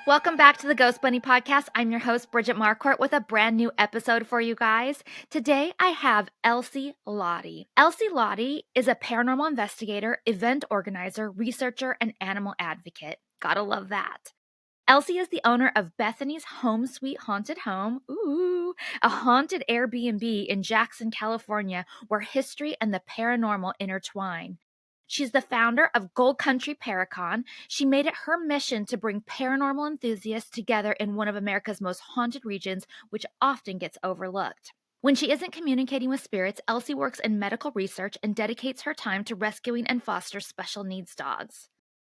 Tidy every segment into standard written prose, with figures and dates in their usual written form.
Welcome back to the Ghost Bunny Podcast. I'm your host, Bridget Marquardt, with a brand new episode for you guys. Today, I have Elsie Lodde. Elsie Lodde is a paranormal investigator, event organizer, researcher, and animal advocate. Gotta love that. Elsie is the owner of Bethany's Home Sweet Haunted Home, a haunted Airbnb in Jackson, California, where history and the paranormal intertwine. She's the founder of Gold Country ParaCon. She made it her mission to bring paranormal enthusiasts together in one of America's most haunted regions, which often gets overlooked. When she isn't communicating with spirits, Elsie works in medical research and dedicates her time to rescuing and foster special needs dogs.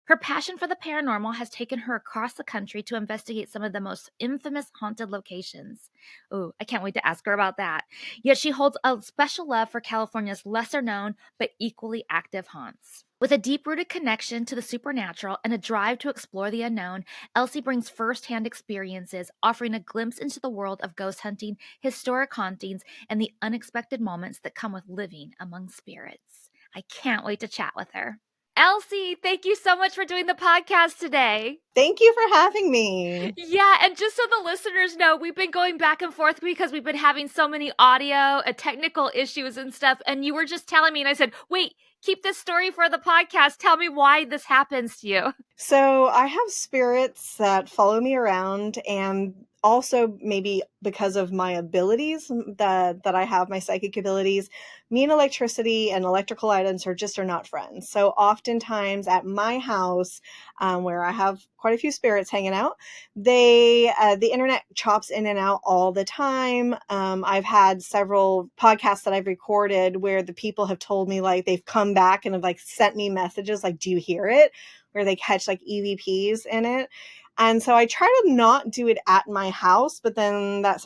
Her passion for the paranormal has taken her across the country to investigate some of the most infamous haunted locations. Ooh, I can't wait to ask her about that. Yet she holds a special love for California's lesser-known but equally active haunts. With a deep-rooted connection to the supernatural and a drive to explore the unknown, Elsie brings first-hand experiences, offering a glimpse into the world of ghost hunting, historic hauntings, and the unexpected moments that come with living among spirits. I can't wait to chat with her. Elsie, thank you so much for doing the podcast today. Thank you for having me. Yeah, and just so the listeners know, we've been going back and forth because we've been having so many audio and technical issues and stuff, and you were just telling me, and I said, wait, keep this story for the podcast. Tell me why this happens to you. So I have spirits that follow me around, and also maybe because of my abilities that I have, my psychic abilities, me and electricity and electrical items are not friends. So oftentimes at my house, where I have quite a few spirits hanging out, the internet chops in and out all the time. I've had several podcasts that I've recorded where the people have told me, like, they've come back and have like sent me messages like, do you hear it? Where they catch like EVPs in it. And so I try to not do it at my house, but then that's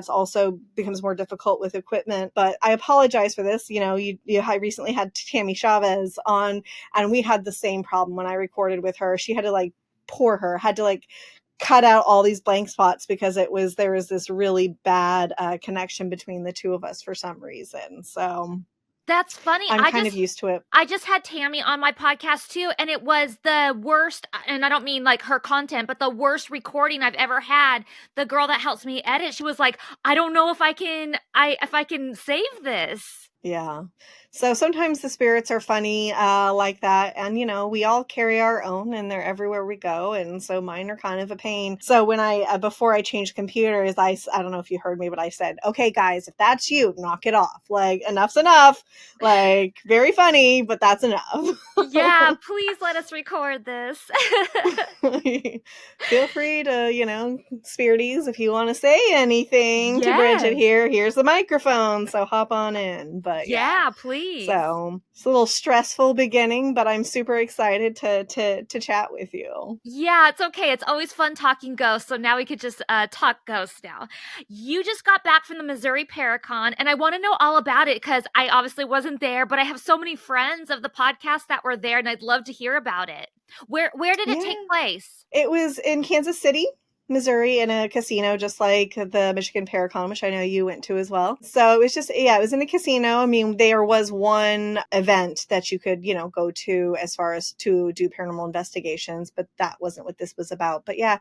also becomes more difficult with equipment. But I apologize for this. I recently had Tammy Chavez on, and we had the same problem when I recorded with her. She had to cut out all these blank spots because there was this really bad connection between the two of us for some reason. So that's funny. I'm kind of used to it. I just had Tammy on my podcast too, and it was the worst, and I don't mean like her content, but the worst recording I've ever had. The girl that helps me edit, she was like, I don't know if I can save this. Yeah. So sometimes the spirits are funny like that. And, we all carry our own, and they're everywhere we go. And so mine are kind of a pain. So when before I changed computers, I don't know if you heard me, but I said, okay, guys, if that's you, knock it off. Like, enough's enough. Like, very funny, but that's enough. Yeah, please let us record this. Feel free to, spirities, if you want to say anything to Bridget here. Here's the microphone. So hop on in. But yeah, please. So it's a little stressful beginning, but I'm super excited to chat with you. Yeah, it's okay. It's always fun talking ghosts. So now we could just talk ghosts now. You just got back from the Missouri ParaCon, and I want to know all about it because I obviously wasn't there, but I have so many friends of the podcast that were there, and I'd love to hear about it. Where did it take place? It was in Kansas City, Missouri, in a casino, just like the Michigan ParaCon, which I know you went to as well. So it was in a casino. I mean, there was one event that you could, go to as far as to do paranormal investigations, but that wasn't what this was about. But yeah,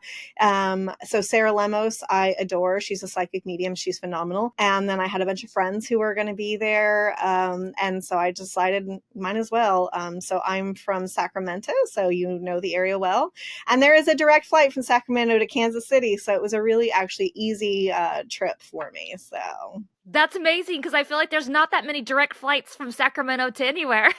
so Sarah Lemos, I adore. She's a psychic medium. She's phenomenal. And then I had a bunch of friends who were going to be there. And so I decided might as well. So I'm from Sacramento, so you know the area well. And there is a direct flight from Sacramento to Kansas City, so it was a really actually easy trip for me. So that's amazing because I feel like there's not that many direct flights from Sacramento to anywhere.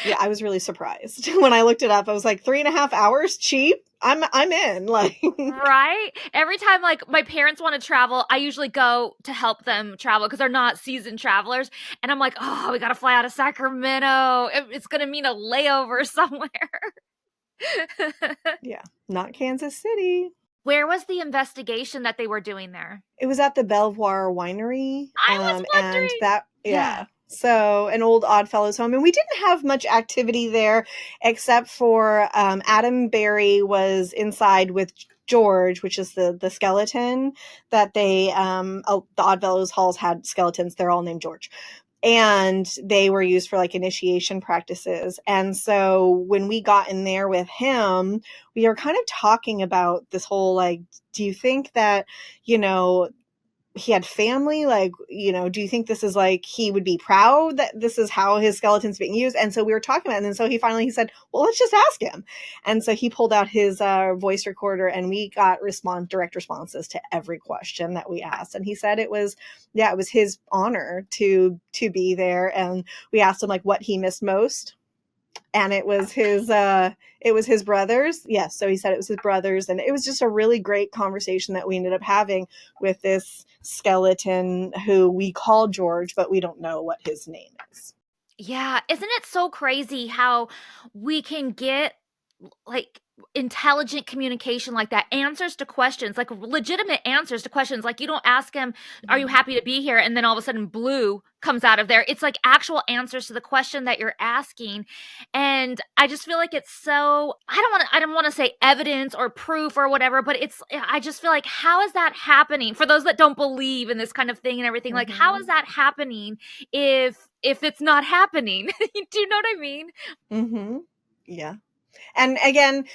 Yeah, I was really surprised when I looked it up. I was like, 3.5 hours cheap. I'm in. Like, right? Every time like my parents want to travel, I usually go to help them travel because they're not seasoned travelers. And I'm like, oh, we got to fly out of Sacramento. It's going to mean a layover somewhere. Yeah, not Kansas City. Where was the investigation that they were doing there? It was at the Belvoir Winery. I was wondering. And yeah. So an old Oddfellows home. And we didn't have much activity there except for Adam Berry was inside with George, which is the skeleton that they, the Oddfellows halls had skeletons. They're all named George. and they were used for like initiation practices. And so when we got in there with him, we were kind of talking about this whole, like, do you think that, you know, he had family? Like, you know, do you think this is like, he would be proud that this is how his skeleton's being used? And so we were talking about it. And then so he said, well, let's just ask him. And so he pulled out his voice recorder, and we got direct responses to every question that we asked. And he said it was his honor to be there. And we asked him like what he missed most. And it was his brothers. Yes. So he said it was his brothers. And it was just a really great conversation that we ended up having with this skeleton who we call George, but we don't know what his name is. Yeah. Isn't it so crazy how we can get like intelligent communication like that, answers to questions, like legitimate answers to questions. Like you don't ask him, are you happy to be here? And then all of a sudden blue comes out of there. It's like actual answers to the question that you're asking. And I just feel like it's so, I don't want to say evidence or proof or whatever, but I just feel like, how is that happening for those that don't believe in this kind of thing and everything? Like, how is that happening if it's not happening? Do you know what I mean? Mm-hmm. Yeah. And again,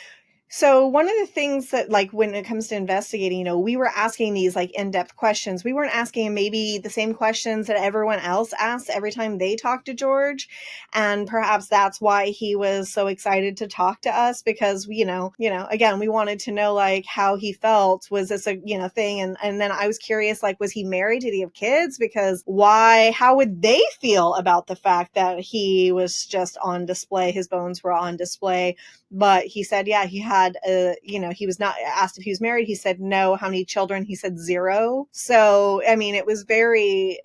so one of the things that, like, when it comes to investigating, you know, we were asking these like in-depth questions. We weren't asking maybe the same questions that everyone else asked every time they talked to George. And perhaps that's why he was so excited to talk to us, because, you know, again, we wanted to know like how he felt. Was this a, thing? And then I was curious, like, was he married? Did he have kids? Because how would they feel about the fact that he was just on display? His bones were on display. But he said, yeah, he had, he was not asked if he was married. He said no. How many children? He said 0. So, I mean, it was very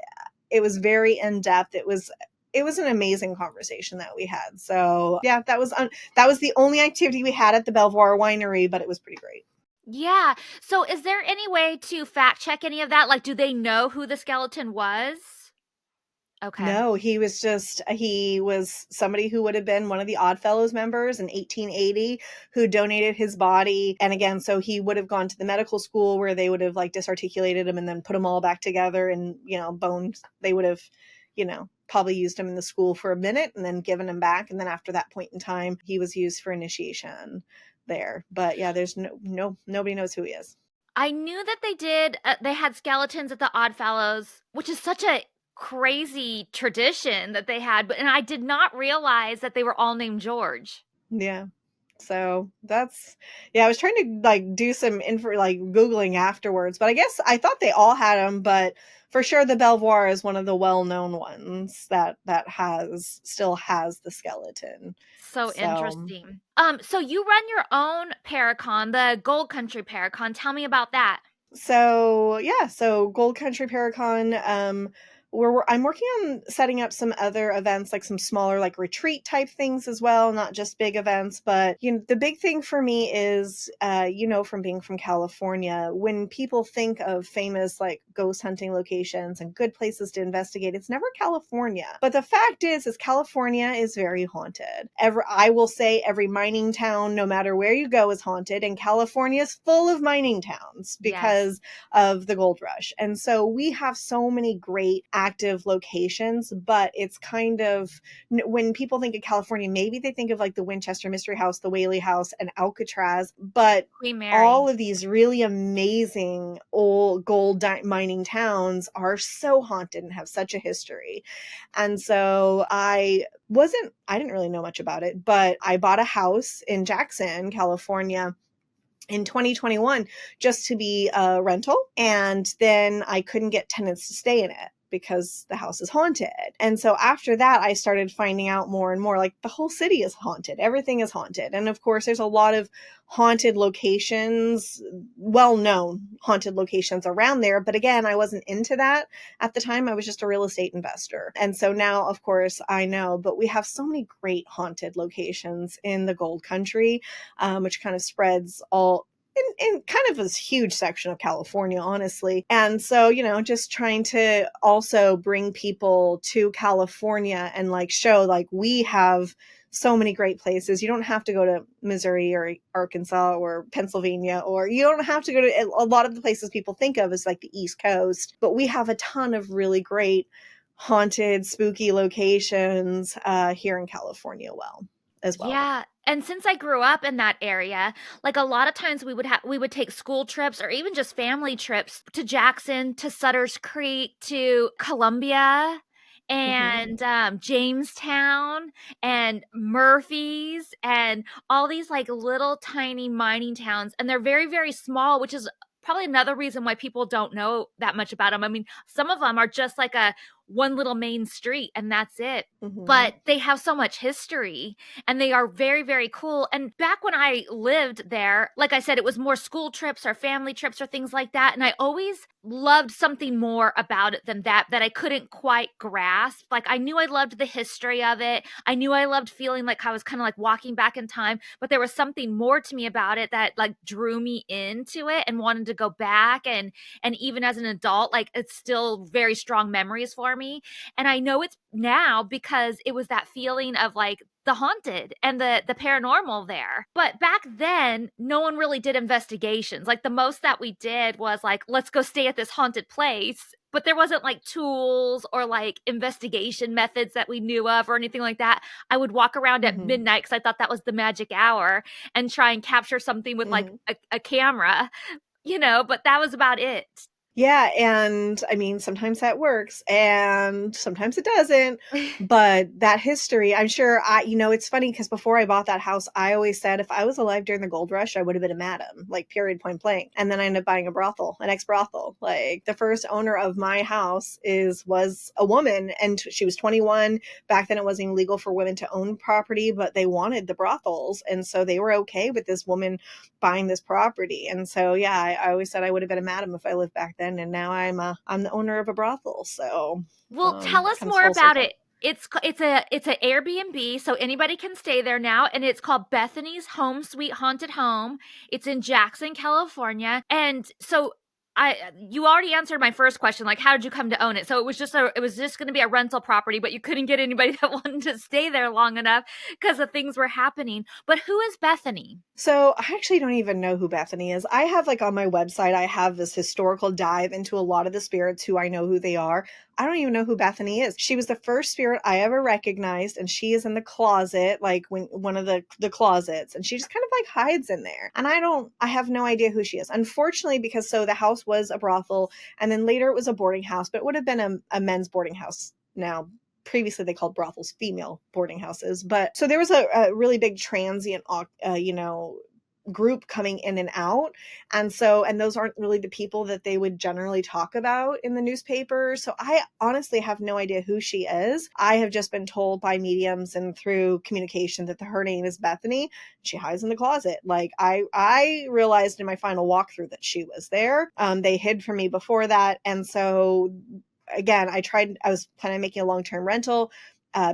in depth. It was an amazing conversation that we had. So yeah, that was the only activity we had at the Belvoir Winery, but it was pretty great. Yeah. So is there any way to fact check any of that? Like, do they know who the skeleton was? Okay. No, he was somebody who would have been one of the Oddfellows members in 1880 who donated his body. And again, so he would have gone to the medical school where they would have like disarticulated him and then put him all back together, and, bones, they would have, probably used him in the school for a minute and then given him back. And then after that point in time, he was used for initiation there. But yeah, there's nobody knows who he is. I knew that they had skeletons at the Oddfellows, which is such a crazy tradition that they had, and I did not realize that they were all named George. Yeah. So I was trying to like do some info, like Googling afterwards, but I guess I thought they all had them, but for sure the Belvoir is one of the well-known ones that still has the skeleton. So interesting. So you run your own Paracon, the Gold Country ParaCon. Tell me about that. So Gold Country ParaCon, I'm working on setting up some other events, like some smaller, like retreat type things as well, not just big events. But the big thing for me is, from being from California, when people think of famous like ghost hunting locations and good places to investigate, it's never California. But the fact is California is very haunted. I will say every mining town, no matter where you go, is haunted, and California is full of mining towns because of the gold rush. And so we have so many great active locations, but it's kind of, when people think of California, maybe they think of like the Winchester Mystery House, the Whaley House, and Alcatraz, but all of these really amazing old gold mining towns are so haunted and have such a history. And so I didn't really know much about it, but I bought a house in Jackson, California in 2021 just to be a rental. And then I couldn't get tenants to stay in it because the house is haunted. And so after that, I started finding out more and more, like the whole city is haunted. Everything is haunted. And of course, there's a lot of haunted locations, well-known haunted locations around there. But again, I wasn't into that at the time. I was just a real estate investor. And so now, of course, I know, but we have so many great haunted locations in the Gold Country, which kind of spreads all in kind of this huge section of California, honestly. And so, just trying to also bring people to California and like show like we have so many great places. You don't have to go to Missouri or Arkansas or Pennsylvania, or you don't have to go to a lot of the places people think of as like the East Coast, but we have a ton of really great haunted, spooky locations here in California as well. Yeah, and since I grew up in that area, like a lot of times we would take school trips or even just family trips to Jackson, to Sutter's Creek, to Columbia, Hmm. and Jamestown, and Murphy's, and all these like little tiny mining towns, and they're very, very small, which is probably another reason why people don't know that much about them. I mean, some of them are just like a one little main street and that's it. Hmm. But they have so much history and they are very, very cool. And back when I lived there, like I said, it was more school trips or family trips or things like that. And I always loved something more about it than that I couldn't quite grasp. Like I knew I loved the history of it. I knew I loved feeling like I was kind of like walking back in time, but there was something more to me about it that like drew me into it and wanted to go back. And even as an adult, like it's still very strong memories for me. And I know it's now because it was that feeling of like the haunted and the paranormal there. But back then, no one really did investigations. Like the most that we did was like, let's go stay at this haunted place. But there wasn't like tools or like investigation methods that we knew of or anything like that. I would walk around at Hmm. midnight because I thought that was the magic hour and try and capture something with like Hmm. a camera, but that was about it. Yeah, and I mean, sometimes that works and sometimes it doesn't. But that history, I'm sure it's funny because before I bought that house, I always said if I was alive during the gold rush, I would have been a madam, like period, point blank. And then I ended up buying a brothel, an ex-brothel. Like the first owner of my house was a woman and she was 21. Back then it wasn't even legal for women to own property, but they wanted the brothels. And so they were okay with this woman buying this property. And so, yeah, I always said I would have been a madam if I lived back then. And now I'm the owner of a brothel. So, Well, tell us comes more full about circle. it. It's a Airbnb, so anybody can stay there now, and it's called Bethany's Home Sweet Haunted Home. It's in Jackson, California, and so you already answered my first question, like how did you come to own it? So it was just going to be a rental property, but you couldn't get anybody that wanted to stay there long enough because of things were happening. But who is Bethany? So I actually don't even know who Bethany is. I have like on my website, I have this historical dive into a lot of the spirits who I know who they are. I don't even know who Bethany is. She was the first spirit I ever recognized, and she is in the closet, like when one of the closets, and she just kind of like hides in there. And I have no idea who she is. Unfortunately, because so the house was a brothel, and then later it was a boarding house, but it would have been a men's boarding house now. Previously they called brothels female boarding houses, but so there was a really big transient group coming in and out. And those aren't really the people that they would generally talk about in the newspaper. So I honestly have no idea who she is. I have just been told by mediums and through communication that her name is Bethany. She hides in the closet. Like I realized in my final walkthrough that she was there. They hid from me before that. And so again, I was planning on making a long-term rental.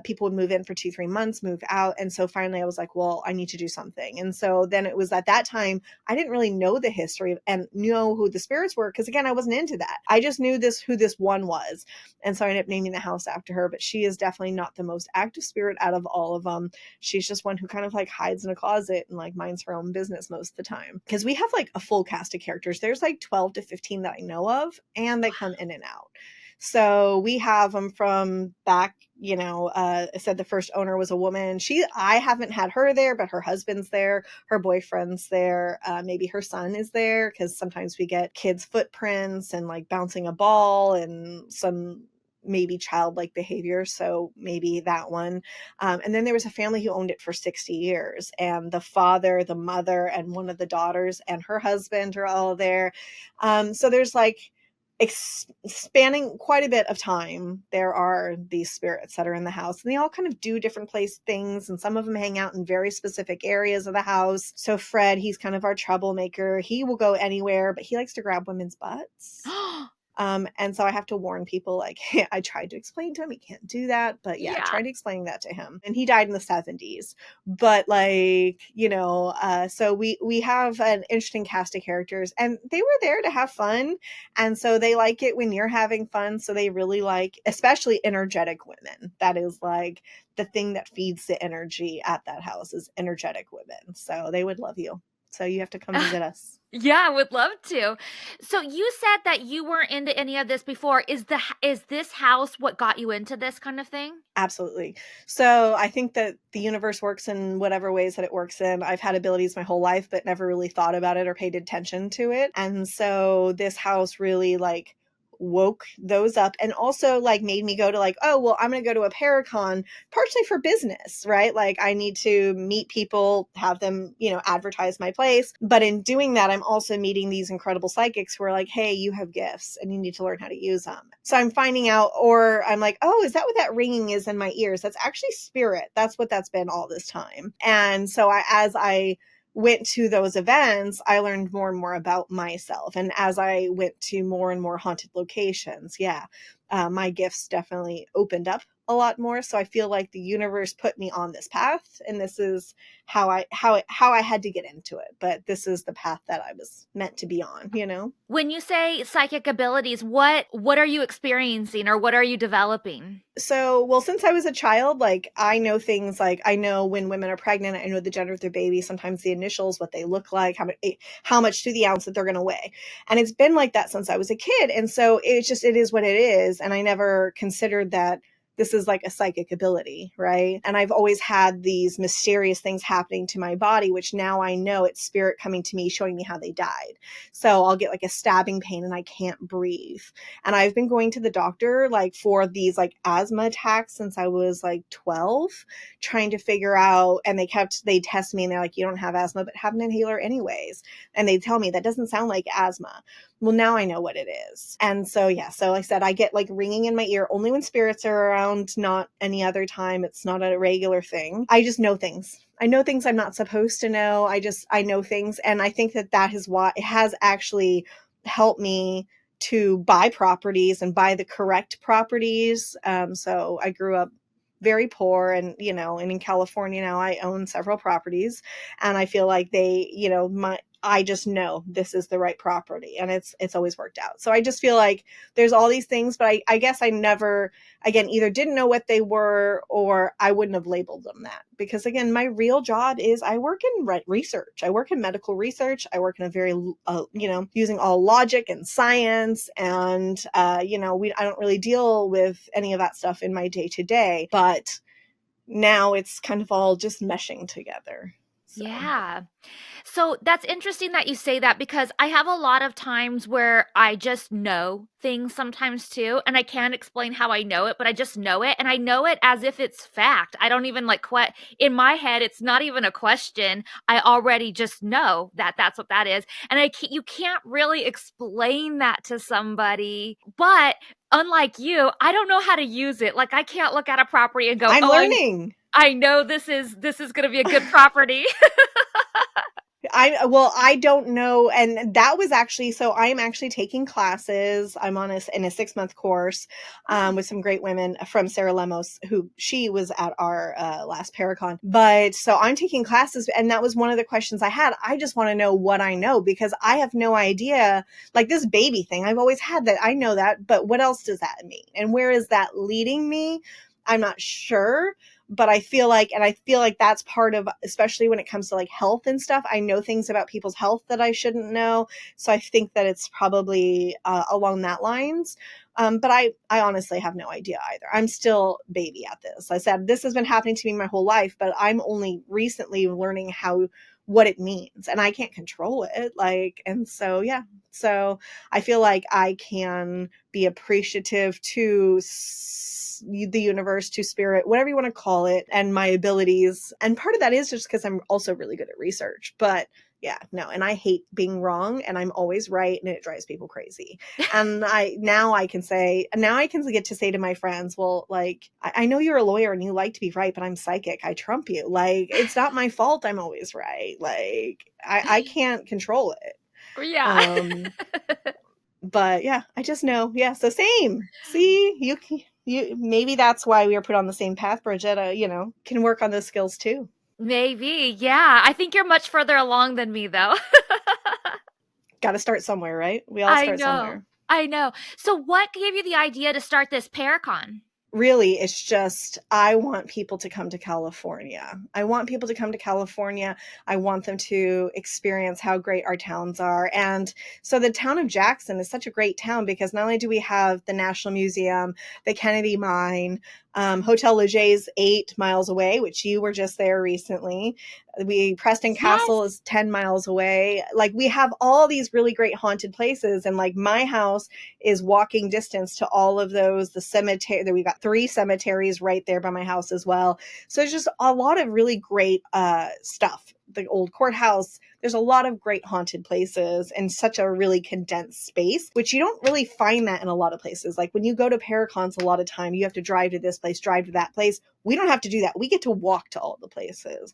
People would move in for 2-3 months, move out. And so finally I was like, well, I need to do something. And so then it was at that time, I didn't really know the history and know who the spirits were. Cause again, I wasn't into that. I just knew who this one was. And so I ended up naming the house after her, but she is definitely not the most active spirit out of all of them. She's just one who kind of like hides in a closet and like minds her own business most of the time. Cause we have like a full cast of characters. There's like 12 to 15 that I know of, and they come in and out. So we have them from back, I said the first owner was a woman. I haven't had her there, but her husband's there, her boyfriend's there, maybe her son is there, because sometimes we get kids' footprints and like bouncing a ball and some maybe childlike behavior. So maybe that one. And then there was a family who owned it for 60 years, and the father, the mother, and one of the daughters and her husband are all there. So there's like, spanning quite a bit of time, there are these spirits that are in the house, and they all kind of do different things, and some of them hang out in very specific areas of the house. So Fred, he's kind of our troublemaker. He will go anywhere, but he likes to grab women's butts. And so I have to warn people, like, I tried to explain to him, he can't do that. But yeah, I Yeah. tried explaining that to him. And he died in the 70s. But like, so we have an interesting cast of characters, and they were there to have fun. And so they like it when you're having fun. So they really like, especially energetic women. That is like the thing that feeds the energy at that house is energetic women. So they would love you. So you have to come visit us. Yeah, I would love to. So you said that you weren't into any of this before. Is this house what got you into this kind of thing? Absolutely. So I think that the universe works in whatever ways that it works in. I've had abilities my whole life, but never really thought about it or paid attention to it. And so this house really like woke those up, and also like made me go to like, oh, well, I'm going to go to a ParaCon partially for business, right? Like I need to meet people, have them, advertise my place. But in doing that, I'm also meeting these incredible psychics who are like, hey, you have gifts and you need to learn how to use them. So I'm finding out, or I'm like, oh, is that what that ringing is in my ears? That's actually spirit. That's what that's been all this time. And so as I went to those events, I learned more and more about myself. And as I went to more and more haunted locations, my gifts definitely opened up a lot more. So I feel like the universe put me on this path, and this is how I had to get into it. But this is the path that I was meant to be on, When you say psychic abilities, what are you experiencing or what are you developing? So, well, since I was a child, like I know things like I know when women are pregnant, I know the gender of their baby, sometimes the initials, what they look like, how much to the ounce that they're going to weigh. And it's been like that since I was a kid. And so it is what it is. And I never considered that this is like a psychic ability, right? And I've always had these mysterious things happening to my body, which now I know it's spirit coming to me, showing me how they died. So I'll get like a stabbing pain and I can't breathe. And I've been going to the doctor like for these like asthma attacks since I was like 12, trying to figure out, and they test me and they're like, you don't have asthma, but have an inhaler anyways. And they tell me that doesn't sound like asthma. Well, now I know what it is. And so, so like I said, I get like ringing in my ear only when spirits are around, not any other time. It's not a regular thing. I just know things. I know things I'm not supposed to know. I know things. And I think that is why it has actually helped me to buy properties and buy the correct properties. So I grew up very poor, and and in California now I own several properties, and I feel like I just know this is the right property, and it's always worked out. So I just feel like there's all these things, but I guess I never, again, either didn't know what they were or I wouldn't have labeled them that. Because again, my real job is I work in research. I work in medical research. I work in a very, using all logic and science. And, I don't really deal with any of that stuff in my day to day, but now it's kind of all just meshing together. So. Yeah. So that's interesting that you say that, because I have a lot of times where I just know things sometimes too, and I can't explain how I know it, but I just know it, and I know it as if it's fact. I don't even in my head, it's not even a question. I already just know that that's what that is. And you can't really explain that to somebody, but unlike you, I don't know how to use it. Like I can't look at a property and go, I'm learning. I know this is going to be a good property. I don't know. And that was actually, so I'm actually taking classes. I'm in a 6-month course with some great women from Sarah Lemos, she was at our last Paracon. But so I'm taking classes, and that was one of the questions I had. I just want to know what I know, because I have no idea, like this baby thing. I've always had that. I know that, but what else does that mean? And where is that leading me? I'm not sure. But I feel like that's part of, especially when it comes to like health and stuff, I know things about people's health that I shouldn't know. So I think that it's probably along that lines. But I honestly have no idea either. I'm still baby at this. I said, this has been happening to me my whole life, but I'm only recently learning what it means, and I can't control it. And so, so I feel like I can be appreciative to the universe, to spirit, whatever you want to call it, and my abilities. And part of that is just because I'm also really good at research. But and I hate being wrong, and I'm always right, and it drives people crazy. And I can get to say to my friends, well, like, I know you're a lawyer and you like to be right, but I'm psychic. I trump you. Like, it's not my fault I'm always right. Like, I can't control it. Yeah. But I just know. Yeah. So same. See, you maybe that's why we were put on the same path, Bridget. Can work on those skills too. Maybe. Yeah. I think you're much further along than me, though. Got to start somewhere, right? We all start somewhere. I know. So what gave you the idea to start this Paracon? really, it's just, I want people to come to California. I want people to come to California. I want them to experience how great our towns are. And so the town of Jackson is such a great town because not only do we have the National Museum, the Kennedy Mine, Hotel Leger's 8 miles away, which you were just there recently. Preston Castle Yes. is 10 miles away. Like, we have all these really great haunted places. And like, my house is walking distance to all of those. The cemetery, we got 3 cemeteries right there by my house as well. So there's just a lot of really great stuff. The old courthouse, there's a lot of great haunted places in such a really condensed space, which you don't really find that in a lot of places. Like, when you go to Paracons, a lot of time you have to drive to this place, drive to that place. We don't have to do that. We get to walk to all the places.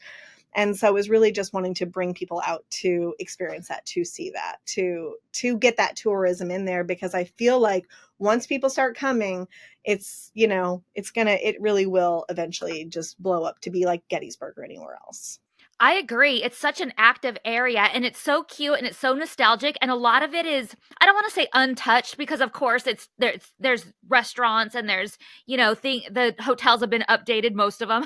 And so it was really just wanting to bring people out to experience that, to see that, to get that tourism in there, because I feel like once people start coming, it's, it really will eventually just blow up to be like Gettysburg or anywhere else. I agree. It's such an active area and it's so cute and it's so nostalgic, and a lot of it is, I don't want to say untouched, because of course there's restaurants and there's, the hotels have been updated, most of them.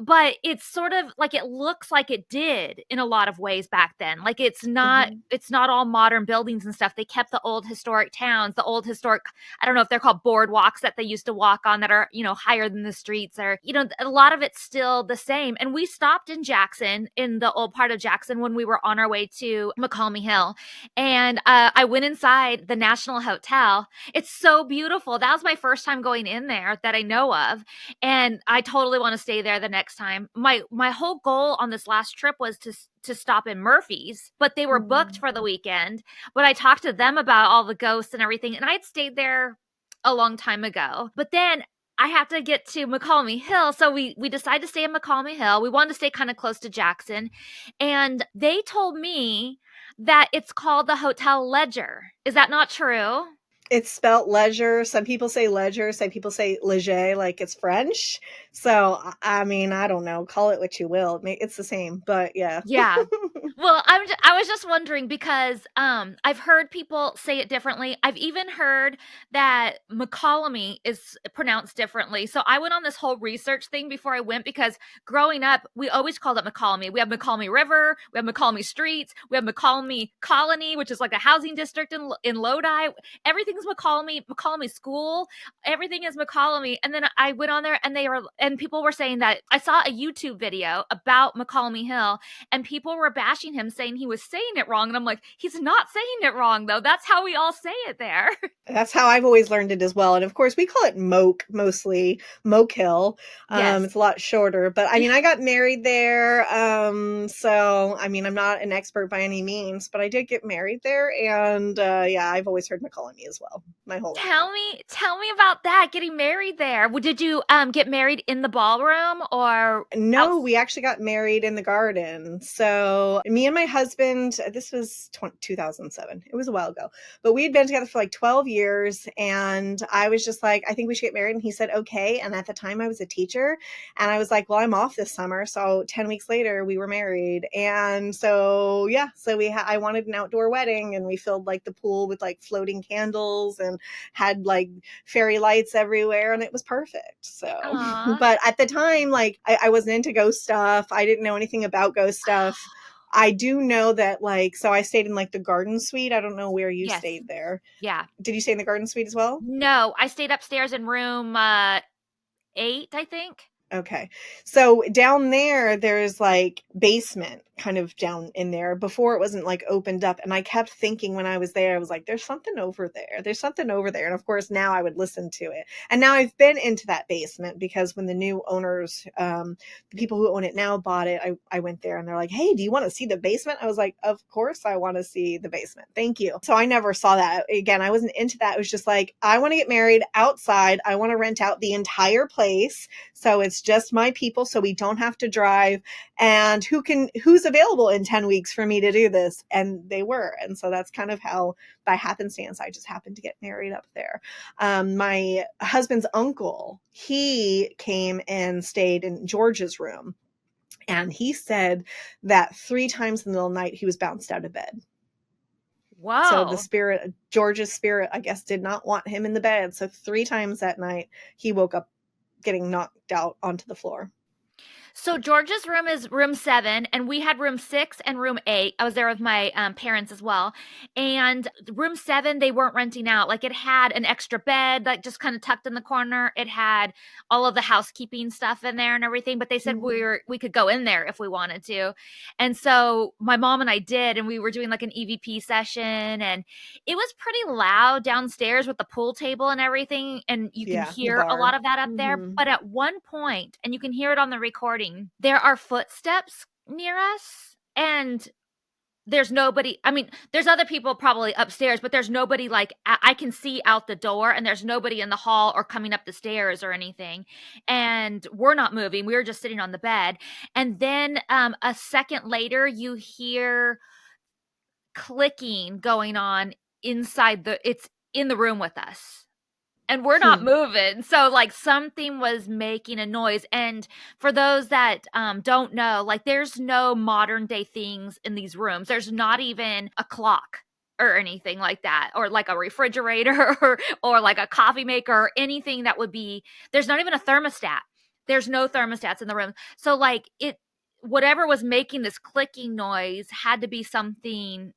But it's sort of like, it looks like it did in a lot of ways back then. Like, Mm-hmm. it's not all modern buildings and stuff. They kept the old historic towns, the old historic, I don't know if they're called boardwalks that they used to walk on that are, higher than the streets, or, a lot of it's still the same. And we stopped in Jackson, in the old part of Jackson, when we were on our way to McCalmy Hill. And I went inside the National Hotel. It's so beautiful. That was my first time going in there that I know of. And I totally want to stay there the next time. My whole goal on this last trip was to stop in Murphy's, but they were booked Mm. for the weekend. But I talked to them about all the ghosts and everything, and I had stayed there a long time ago. But then I have to get to McCalmy Hill. So we decided to stay in McCalmy Hill. We wanted to stay kind of close to Jackson. And they told me that it's called the Hotel Ledger. Is that not true? It's spelt leisure. Some people say ledger. Some people say leger, like it's French. So, I mean, I don't know. Call it what you will. It's the same, but yeah. Yeah. Well, I was just wondering because I've heard people say it differently. I've even heard that McCallamy is pronounced differently. So I went on this whole research thing before I went, because growing up, we always called it McCallamy. We have McCallamy River, we have McCallamy Streets, we have McCallamy Colony, which is like a housing district in Lodi. Everything's McCallamy, McCallamy School. Everything is McCallamy. And then I went on there, and people were saying that I saw a YouTube video about McCallamy Hill, and people were bashing him, saying he was saying it wrong. And I'm like, he's not saying it wrong, though. That's how we all say it there. That's how I've always learned it as well. And of course, we call it Moke, mostly Moke Hill. Yes. It's a lot shorter, but I mean, I got married there. So I mean, I'm not an expert by any means, but I did get married there. And yeah, I've always heard McCallamy as well, my whole life. Tell me about that, getting married there. Did you get married in the ballroom or No, else? we actually got married in the garden. So me and my husband, this was 2007. It was a while ago, but we had been together for like 12 years. And I was just like, I think we should get married. And he said, okay. And at the time I was a teacher, and I was like, well, I'm off this summer. So 10 weeks later we were married. And so, yeah, so I wanted an outdoor wedding, and we filled like the pool with like floating candles and had like fairy lights everywhere, and it was perfect. So, Aw. but at the time, like, I wasn't into ghost stuff. I didn't know anything about ghost stuff. I do know that, like, so I stayed in like the garden suite. I don't know where you Yes. stayed there. Yeah. Did you stay in the garden suite as well? No, I stayed upstairs in room 8, I think. Okay. So down there, there's like basement kind of down in there. Before, it wasn't like opened up. And I kept thinking when I was there, I was like, there's something over there. There's something over there. And of course, now I would listen to it. And now I've been into that basement, because when the new owners, the people who own it now, bought it, I went there, and they're like, hey, do you want to see the basement? I was like, of course I want to see the basement. Thank you. So I never saw that. Again, I wasn't into that. It was just like, I want to get married outside. I want to rent out the entire place. So it's just my people, so we don't have to drive. And who's available in 10 weeks for me to do this? And they were. And so that's kind of how, by happenstance, I just happened to get married up there. My husband's uncle, he came and stayed in George's room. And he said that 3 times in the middle of the night, he was bounced out of bed. So the Whoa. spirit, George's spirit, I guess, did not want him in the bed. So 3 times that night, he woke up getting knocked out onto the floor. So George's room is room 7, and we had room 6 and room 8. I was there with my parents as well. And room 7, they weren't renting out. Like, it had an extra bed, like, just kind of tucked in the corner. It had all of the housekeeping stuff in there and everything. But they said we could go in there if we wanted to. And so my mom and I did, and we were doing like an EVP session, and it was pretty loud downstairs with the pool table and everything. And you can hear a lot of that up there. But at one point, and you can hear it on the recording, there are footsteps near us, and there's nobody. I mean, there's other people probably upstairs, but there's nobody. Like, I can see out the door, and there's nobody in the hall or coming up the stairs or anything. And we're not moving. We were just sitting on the bed. And then a second later, you hear clicking going on inside it's in the room with us. And we're not moving. So, like, something was making a noise. And for those that don't know, like, there's no modern day things in these rooms. There's not even a clock or anything like that, or like a refrigerator or like a coffee maker or anything that would be, there's not even a thermostat. There's no thermostats in the room. So, like, whatever was making this clicking noise had to be something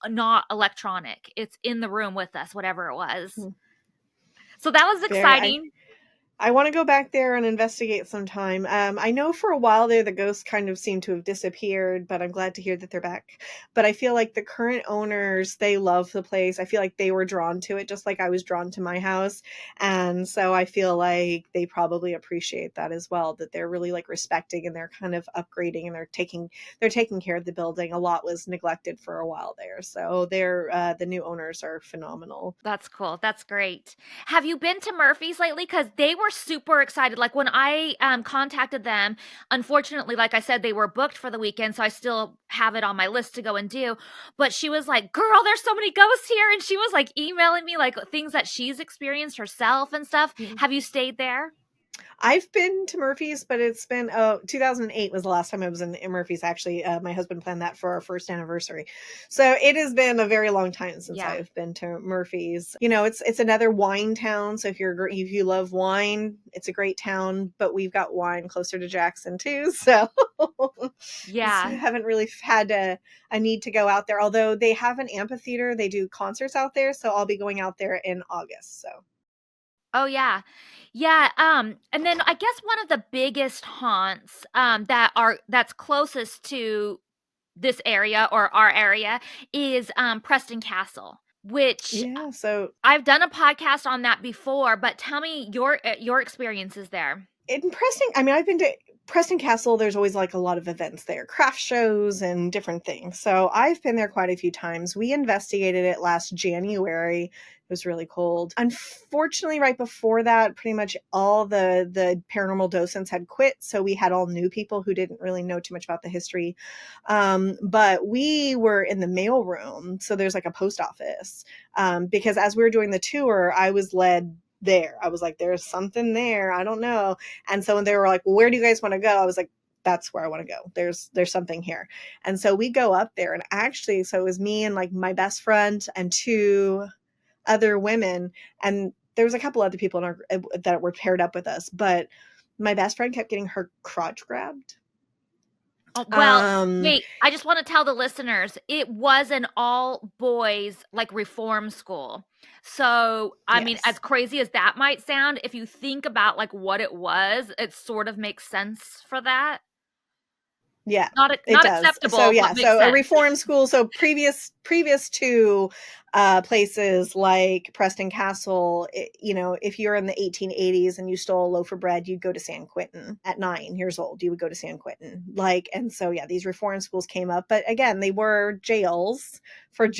not electronic. It's in the room with us, whatever it was. So that was exciting. I want to go back there and investigate sometime. I know for a while there, the ghosts kind of seem to have disappeared, but I'm glad to hear that they're back. But I feel like the current owners, they love the place. I feel like they were drawn to it, just like I was drawn to my house. And so I feel like they probably appreciate that as well, that they're really like respecting and they're kind of upgrading and they're taking care of the building. A lot was neglected for a while there. So the new owners are phenomenal. That's cool. That's great. Have you been to Murphy's lately? Because they were super excited. Like, when I contacted them, unfortunately, like I said, they were booked for the weekend, so I still have it on my list to go and do. But she was like, girl, there's so many ghosts here. And she was like emailing me like things that she's experienced herself and stuff. Have you stayed there? I've been to Murphy's, but it's been 2008 was the last time I was in Murphy's. Actually, my husband planned that for our first anniversary, so it has been a very long time since I've been to Murphy's. You know, it's another wine town, so if you love wine, it's a great town. But we've got wine closer to Jackson too, so I haven't really had a need to go out there. Although they have an amphitheater, they do concerts out there, so I'll be going out there in August. So. Oh, yeah. Yeah, and then I guess one of the biggest haunts, that's closest to this area or our area is, Preston Castle, which so I've done a podcast on that before, but tell me your experiences there. In Preston, I mean, I've been to Preston Castle. There's always like a lot of events there, craft shows and different things. So I've been there quite a few times. We investigated it last January. It was really cold. Unfortunately, right before that, pretty much all the paranormal docents had quit. So we had all new people who didn't really know too much about the history. But we were in the mail room. So there's like a post office. Because as we were doing the tour, I was led there. I was like, there's something there. I don't know. And so when they were like, well, where do you guys want to go? I was like, that's where I want to go. There's something here. And so we go up there, and actually, so it was me and like my best friend and 2 other women. And there was a couple other people that were paired up with us, but my best friend kept getting her crotch grabbed. Oh, well, wait, I just want to tell the listeners, it was an all boys like reform school. So, I mean, as crazy as that might sound, if you think about like what it was, it sort of makes sense for that. Yeah, not acceptable. So a reform school. So previous to places like Preston Castle, if you're in the 1880s and you stole a loaf of bread, you'd go to San Quentin. At 9 years old, you would go to San Quentin. And so these reform schools came up, but again, they were jails for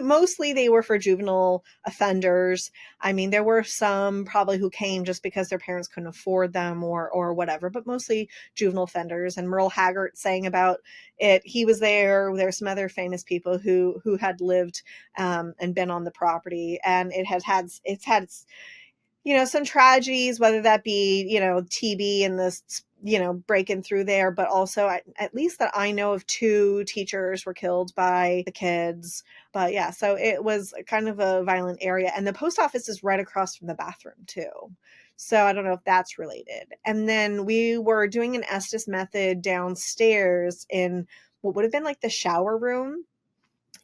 mostly they were for juvenile offenders. I mean, there were some probably who came just because their parents couldn't afford them or whatever, but mostly juvenile offenders. And Merle Haggard saying about it, he was there. There's some other famous people who had lived and been on the property, and it's had some tragedies, whether that be TB and this breaking through there, but also at least that I know of 2 teachers were killed by the kids. But so it was kind of a violent area, and the post office is right across from the bathroom too. So I don't know if that's related. And then we were doing an Estes method downstairs in what would have been like the shower room,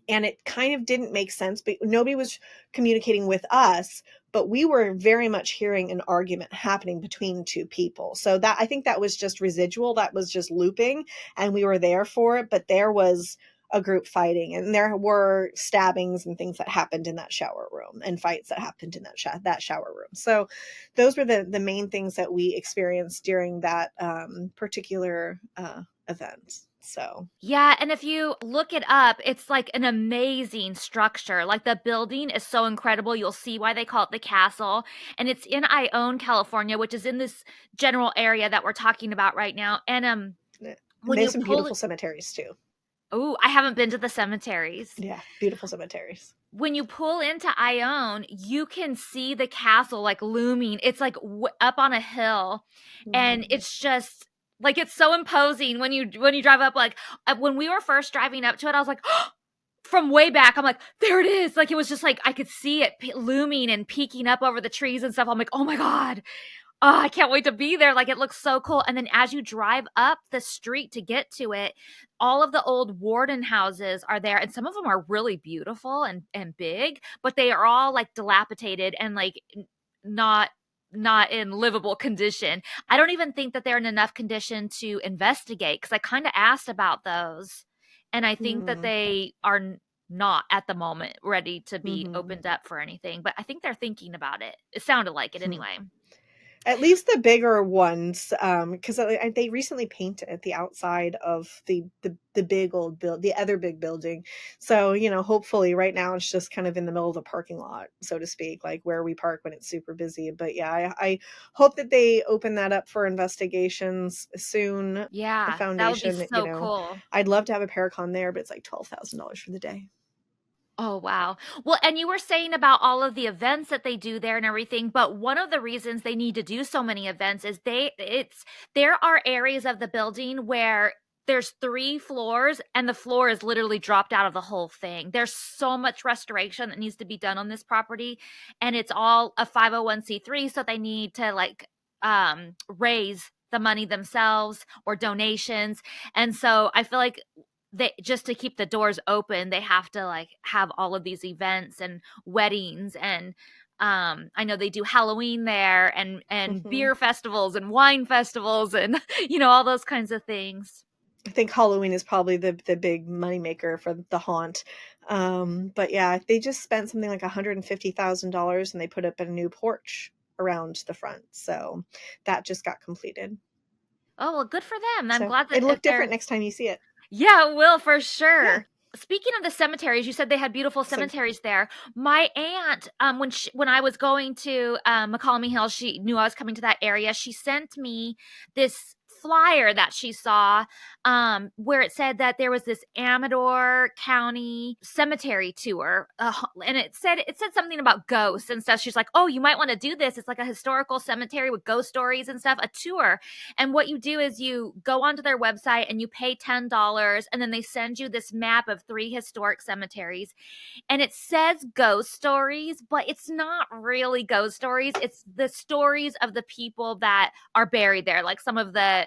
and it kind of didn't make sense, but nobody was communicating with us, but we were very much hearing an argument happening between two people. So that, I think that was just residual, that was just looping, and we were there for it, but there was a group fighting, and there were stabbings and things that happened in that shower room, and fights that happened in that shower room. So those were the main things that we experienced during that particular event. So Yeah, and if you look it up, it's like an amazing structure. Like the building is so incredible. You'll see why they call it the castle. And it's in Ione, California, which is in this general area that we're talking about right now. And when there's you some pull beautiful cemeteries too. Oh, I haven't been to the cemeteries. Yeah, beautiful cemeteries. When you pull into Ione, you can see the castle like looming. It's like up on a hill, and it's just like it's so imposing when you drive up. Like when we were first driving up to it, I was like, from way back, I'm like, there it is. Like it was just like I could see it looming and peeking up over the trees and stuff. I'm like, oh my god. Oh, I can't wait to be there. Like, it looks so cool. And then as you drive up the street to get to it, all of the old warden houses are there. And some of them are really beautiful and big, but they are all like dilapidated and like not in livable condition. I don't even think that they're in enough condition to investigate, because I kind of asked about those. And I think that they are not at the moment ready to be opened up for anything. But I think they're thinking about it. It sounded like it anyway. At least the bigger ones, because they recently painted the outside of the big old the other big building. So, you know, hopefully right now it's just kind of in the middle of the parking lot, so to speak, like where we park when it's super busy. But yeah, I hope that they open that up for investigations soon. Yeah, The foundation, that would be so cool. I'd love to have a Paracon there, but it's like $12,000 for the day. Oh, wow. Well, and you were saying about all of the events that they do there and everything, but one of the reasons they need to do so many events is there are areas of the building where there's 3 floors and the floor is literally dropped out of the whole thing. There's so much restoration that needs to be done on this property, and it's all a 501c3, so they need to like raise the money themselves or donations. And so I feel like they, just to keep the doors open, they have to like have all of these events and weddings, and I know they do Halloween there and beer festivals and wine festivals and all those kinds of things. I think Halloween is probably the big moneymaker for the haunt. But yeah, they just spent something like $150,000 and they put up a new porch around the front. So that just got completed. Oh, well, good for them. I'm So glad that it'll look different next time you see it. Yeah, it will for sure. Yeah. Speaking of the cemeteries, you said they had beautiful cemeteries there. My aunt, when I was going to McCallum Hill, she knew I was coming to that area. She sent me this flyer that she saw where it said that there was this Amador County cemetery tour, and it said something about ghosts and stuff. She's like, oh, you might want to do this. It's like a historical cemetery with ghost stories and stuff, a tour. And what you do is you go onto their website and you pay $10, and then they send you this map of 3 historic cemeteries, and it says ghost stories, but it's not really ghost stories. It's the stories of the people that are buried there, like some of the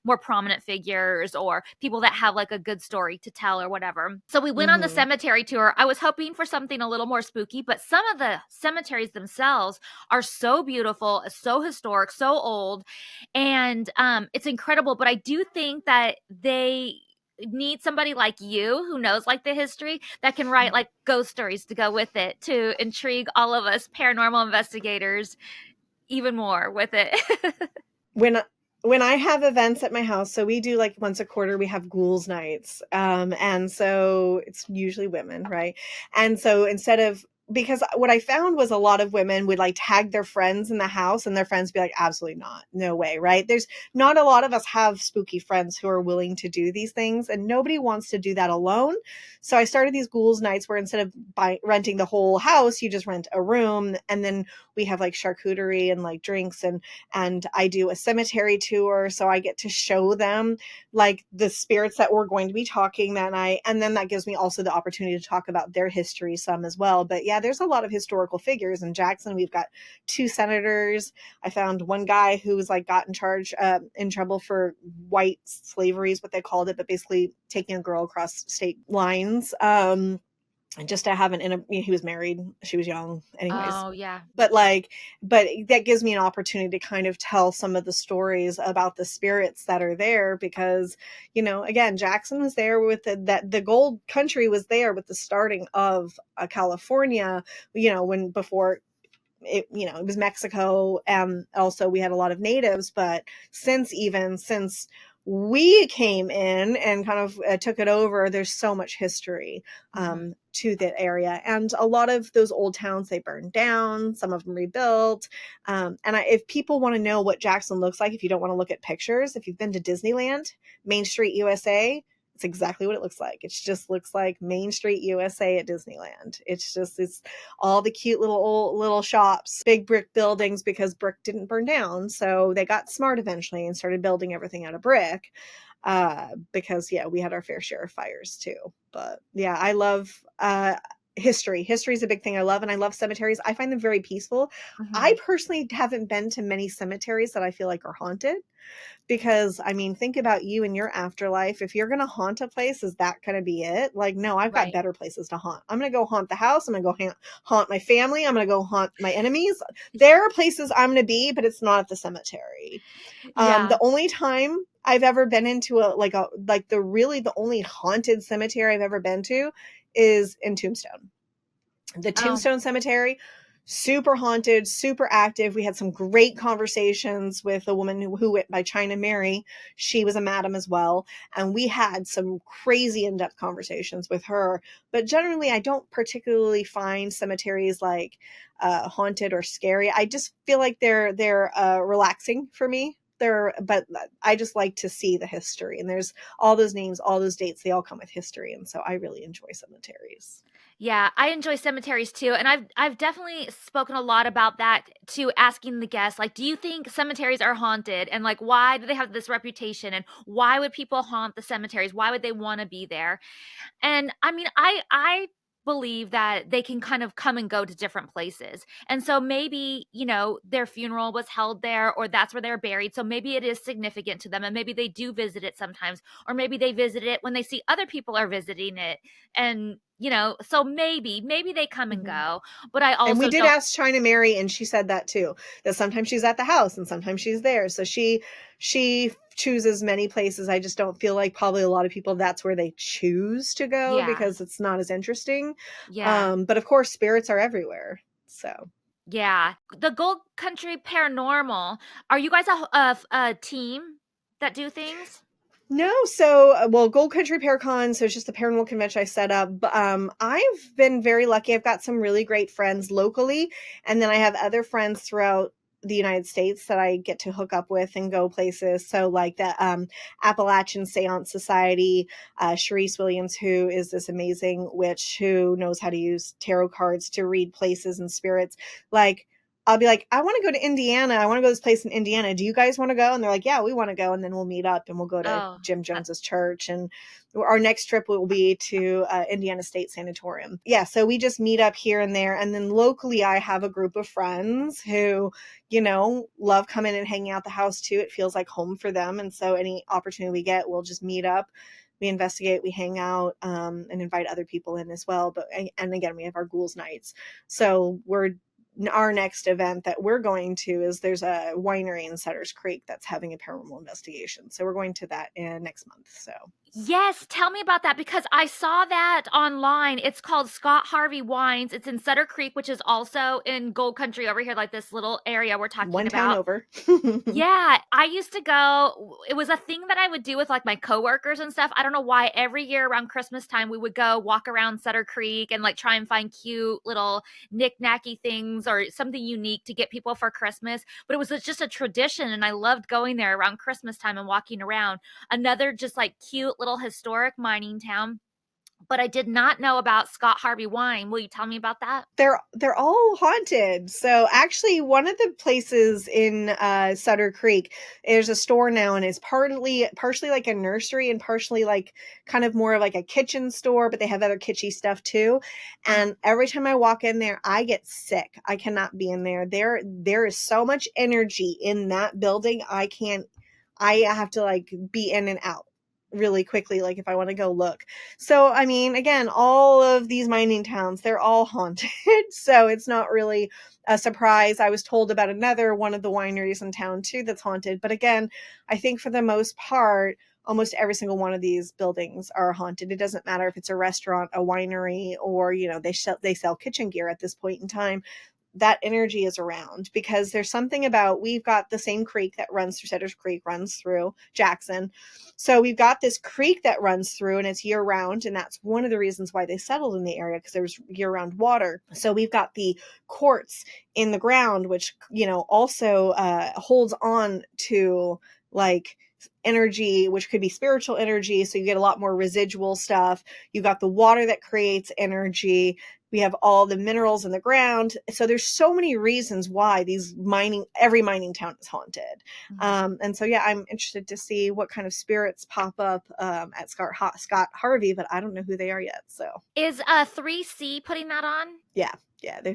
more prominent figures or people that have like a good story to tell or whatever. So we went on the cemetery tour. I was hoping for something a little more spooky, but some of the cemeteries themselves are so beautiful, so historic, so old, and it's incredible. But I do think that they need somebody like you who knows like the history that can write like ghost stories to go with it, to intrigue all of us paranormal investigators even more with it. When I have events at my house, so we do like once a quarter, we have ghouls nights. And so it's usually women, right? And so because what I found was a lot of women would like tag their friends in the house and their friends be like, absolutely not, no way, right? There's not a lot of us have spooky friends who are willing to do these things, and nobody wants to do that alone. So I started these ghouls nights where instead of renting the whole house, you just rent a room, and then we have like charcuterie and like drinks, and I do a cemetery tour. So I get to show them like the spirits that we're going to be talking that night. And then that gives me also the opportunity to talk about their history some as well. But yeah, there's a lot of historical figures in Jackson. We've got 2 senators. I found one guy who was like got in charge, in trouble for white slavery is what they called it, but basically taking a girl across state lines. Just to have he was married, she was young anyways. Oh, yeah. But that gives me an opportunity to kind of tell some of the stories about the spirits that are there, because, again, Jackson was there with the Gold Country was there with the starting of California, before it was Mexico. And also we had a lot of natives, but since we came in and kind of took it over, there's so much history to that area. And a lot of those old towns, they burned down, some of them rebuilt. If people want to know what Jackson looks like, if you don't want to look at pictures, if you've been to Disneyland, Main Street USA, it's exactly what it looks like. It just looks like Main Street USA at Disneyland. It's all the cute little shops, big brick buildings, because brick didn't burn down. So they got smart eventually and started building everything out of brick. Because we had our fair share of fires too. But yeah, I love history. History is a big thing I love, and I love cemeteries. I find them very peaceful. I personally haven't been to many cemeteries that I feel like are haunted. Because, think about you and your afterlife. If you're going to haunt a place, is that going to be it? Like, no, I've got better places to haunt. I'm going to go haunt the house. I'm going to go haunt my family. I'm going to go haunt my enemies. There are places I'm going to be, but it's not at the cemetery. The only time I've ever been into the only haunted cemetery I've ever been to is in Tombstone. The Tombstone Cemetery, super haunted, super active. We had some great conversations with a woman who went by China Mary. She was a madam as well. And we had some crazy in-depth conversations with her. But generally, I don't particularly find cemeteries like haunted or scary. I just feel like they're relaxing for me. But I just like to see the history. And there's all those names, all those dates, they all come with history. And so I really enjoy cemeteries. Yeah, I enjoy cemeteries too, and I've definitely spoken a lot about that to asking the guests, like, do you think cemeteries are haunted, and like, why do they have this reputation, and why would people haunt the cemeteries? Why would they want to be there? And I believe that they can kind of come and go to different places. And so maybe, their funeral was held there, or that's where they're buried. So maybe it is significant to them, and maybe they do visit it sometimes, or maybe they visit it when they see other people are visiting it. And, so maybe they come and go, but I also And we did ask China Mary, and she said that too, that sometimes she's at the house and sometimes she's there. So she chooses many places. I just don't feel like probably a lot of people, that's where they choose to go because it's not as interesting. Yeah. But of course, spirits are everywhere. So. Yeah. The Gold Country Paranormal, are you guys a team that do things? No, so Gold Country ParaCon, so it's just the paranormal convention I set up. But I've been very lucky. I've got some really great friends locally, and then I have other friends throughout the United States that I get to hook up with and go places. So like the Appalachian Seance Society, Sharice Williams, who is this amazing witch who knows how to use tarot cards to read places and spirits. Like, I'll be like, I want to go to Indiana. I want to go to this place in Indiana. Do you guys want to go? And they're like, yeah, we want to go. And then we'll meet up and we'll go to Jim Jones's church. And our next trip will be to Indiana State Sanatorium. Yeah. So we just meet up here and there. And then locally, I have a group of friends who, love coming and hanging out the house too. It feels like home for them. And so any opportunity we get, we'll just meet up. We investigate, we hang out, and invite other people in as well. And again, we have our ghouls nights. So our next event that we're going to is there's a winery in Sutter's Creek that's having a paranormal investigation. So we're going to that next month. So yes, tell me about that, because I saw that online. It's called Scott Harvey Wines. It's in Sutter Creek, which is also in Gold Country over here, like this little area we're talking about. One town over. Yeah, I used to go. It was a thing that I would do with like my coworkers and stuff. I don't know why. Every year around Christmas time, we would go walk around Sutter Creek and like try and find cute little knick-knacky things or something unique to get people for Christmas. But it was just a tradition, and I loved going there around Christmas time and walking around. Another just like cute little historic mining town but I did not know about Scott Harvey wine. Will you tell me about that? They're all haunted. So actually, one of the places in Sutter Creek, there's a store now, and it's partially like a nursery and partially like kind of more of like a kitchen store, but they have other kitschy stuff too. And every time I walk in there, I get sick. I cannot be in there. There is so much energy in that building. I have to like be in and out really quickly, like if I want to go look. So, I mean, again, all of these mining towns, they're all haunted. So it's not really a surprise. I was told about another one of the wineries in town too that's haunted. But again, I think for the most part, almost every single one of these buildings are haunted. It doesn't matter if it's a restaurant, a winery, or, you know, they sell kitchen gear at this point in time. That energy is around because there's something about, we've got the same creek that runs through Setter's Creek, runs through Jackson. So we've got this creek that runs through and it's year round. And that's one of the reasons why they settled in the area, because there was year round water. So we've got the quartz in the ground, which, you know, also holds on to like energy, which could be spiritual energy. So you get a lot more residual stuff. You got the water that creates energy. We have all the minerals in the ground. So there's so many reasons why every mining town is haunted. And so, yeah, I'm interested to see what kind of spirits pop up at Scott Harvey, but I don't know who they are yet. So Is 3C putting that on? Yeah,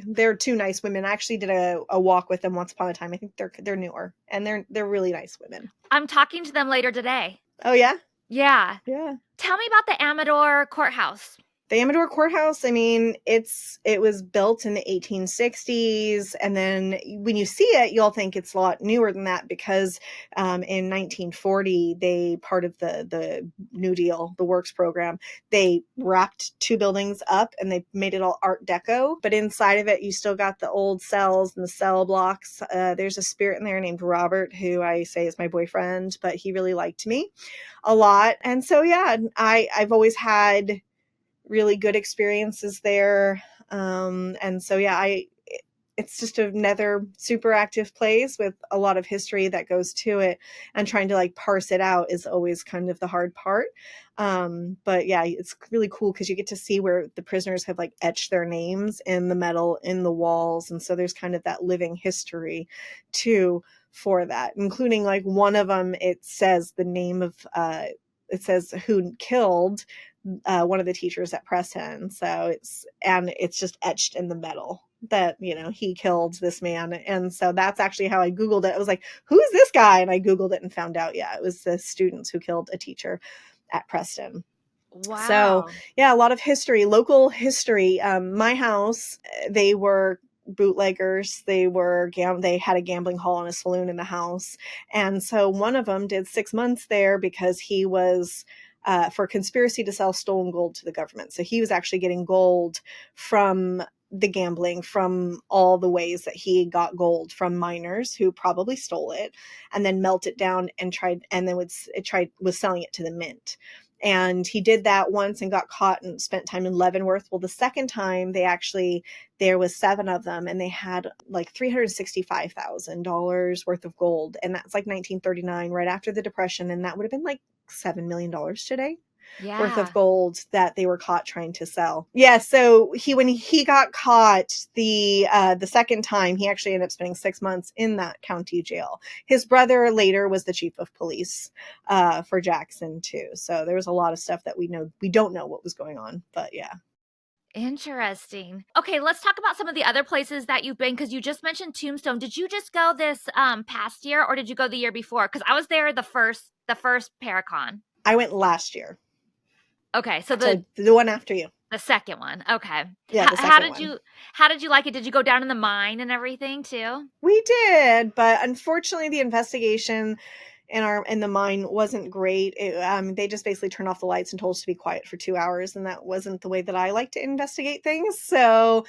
they're two nice women. I actually did a walk with them once upon a time. I think they're newer and they're really nice women. I'm talking to them later today. Oh yeah? Yeah. Yeah. Tell me about the Amador Courthouse. The Amador Courthouse, I mean, it was built in the 1860s. And then when you see it, you'll think it's a lot newer than that because in 1940, part of the New Deal, the Works program, they wrapped two buildings up and they made it all Art Deco. But inside of it, you still got the old cells and the cell blocks. There's a spirit in there named Robert, who I say is my boyfriend, but he really liked me a lot. And so, yeah, I've always had really good experiences there. And so, yeah, it's just another super active place with a lot of history that goes to it, and trying to like parse it out is always kind of the hard part. But yeah, it's really cool because you get to see where the prisoners have like etched their names in the metal in the walls. And so there's kind of that living history too for that, including like one of them, it says the name of, it says who killed one of the teachers at Preston. So it's just etched in the metal that, you know, he killed this man. And so that's actually how I Googled it. I was like, who is this guy? And I Googled it and found out, yeah, it was the students who killed a techer at Preston. Wow. So yeah, a lot of history, local history. My house, they were bootleggers. They had a gambling hall and a saloon in the house. And so one of them did 6 months there because he was for conspiracy to sell stolen gold to the government. So he was actually getting gold from the gambling, from all the ways that he got gold from miners who probably stole it and then melt it down and was selling it to the mint. And he did that once and got caught and spent time in Leavenworth. Well, the second time there was 7 of them and they had like $365,000 worth of gold. And that's like 1939, right after the Depression. And that would have been like $7 million today. Yeah. Worth of gold that they were caught trying to sell. Yeah, so when he got caught the second time, he actually ended up spending 6 months in that county jail. His brother later was the chief of police for Jackson too. So there was a lot of stuff that we don't know what was going on, but yeah. Interesting. Okay, let's talk about some of the other places that you've been, because you just mentioned Tombstone. Did you just go this past year, or did you go the year before? Because I was there the first ParaCon. I went last year. Okay, so the one after you. The second one. Okay. Yeah, the second one. How did you like it? Did you go down in the mine and everything too? We did, but unfortunately the investigation in the mine wasn't great. They just basically turned off the lights and told us to be quiet for 2 hours, and that wasn't the way that I like to investigate things. So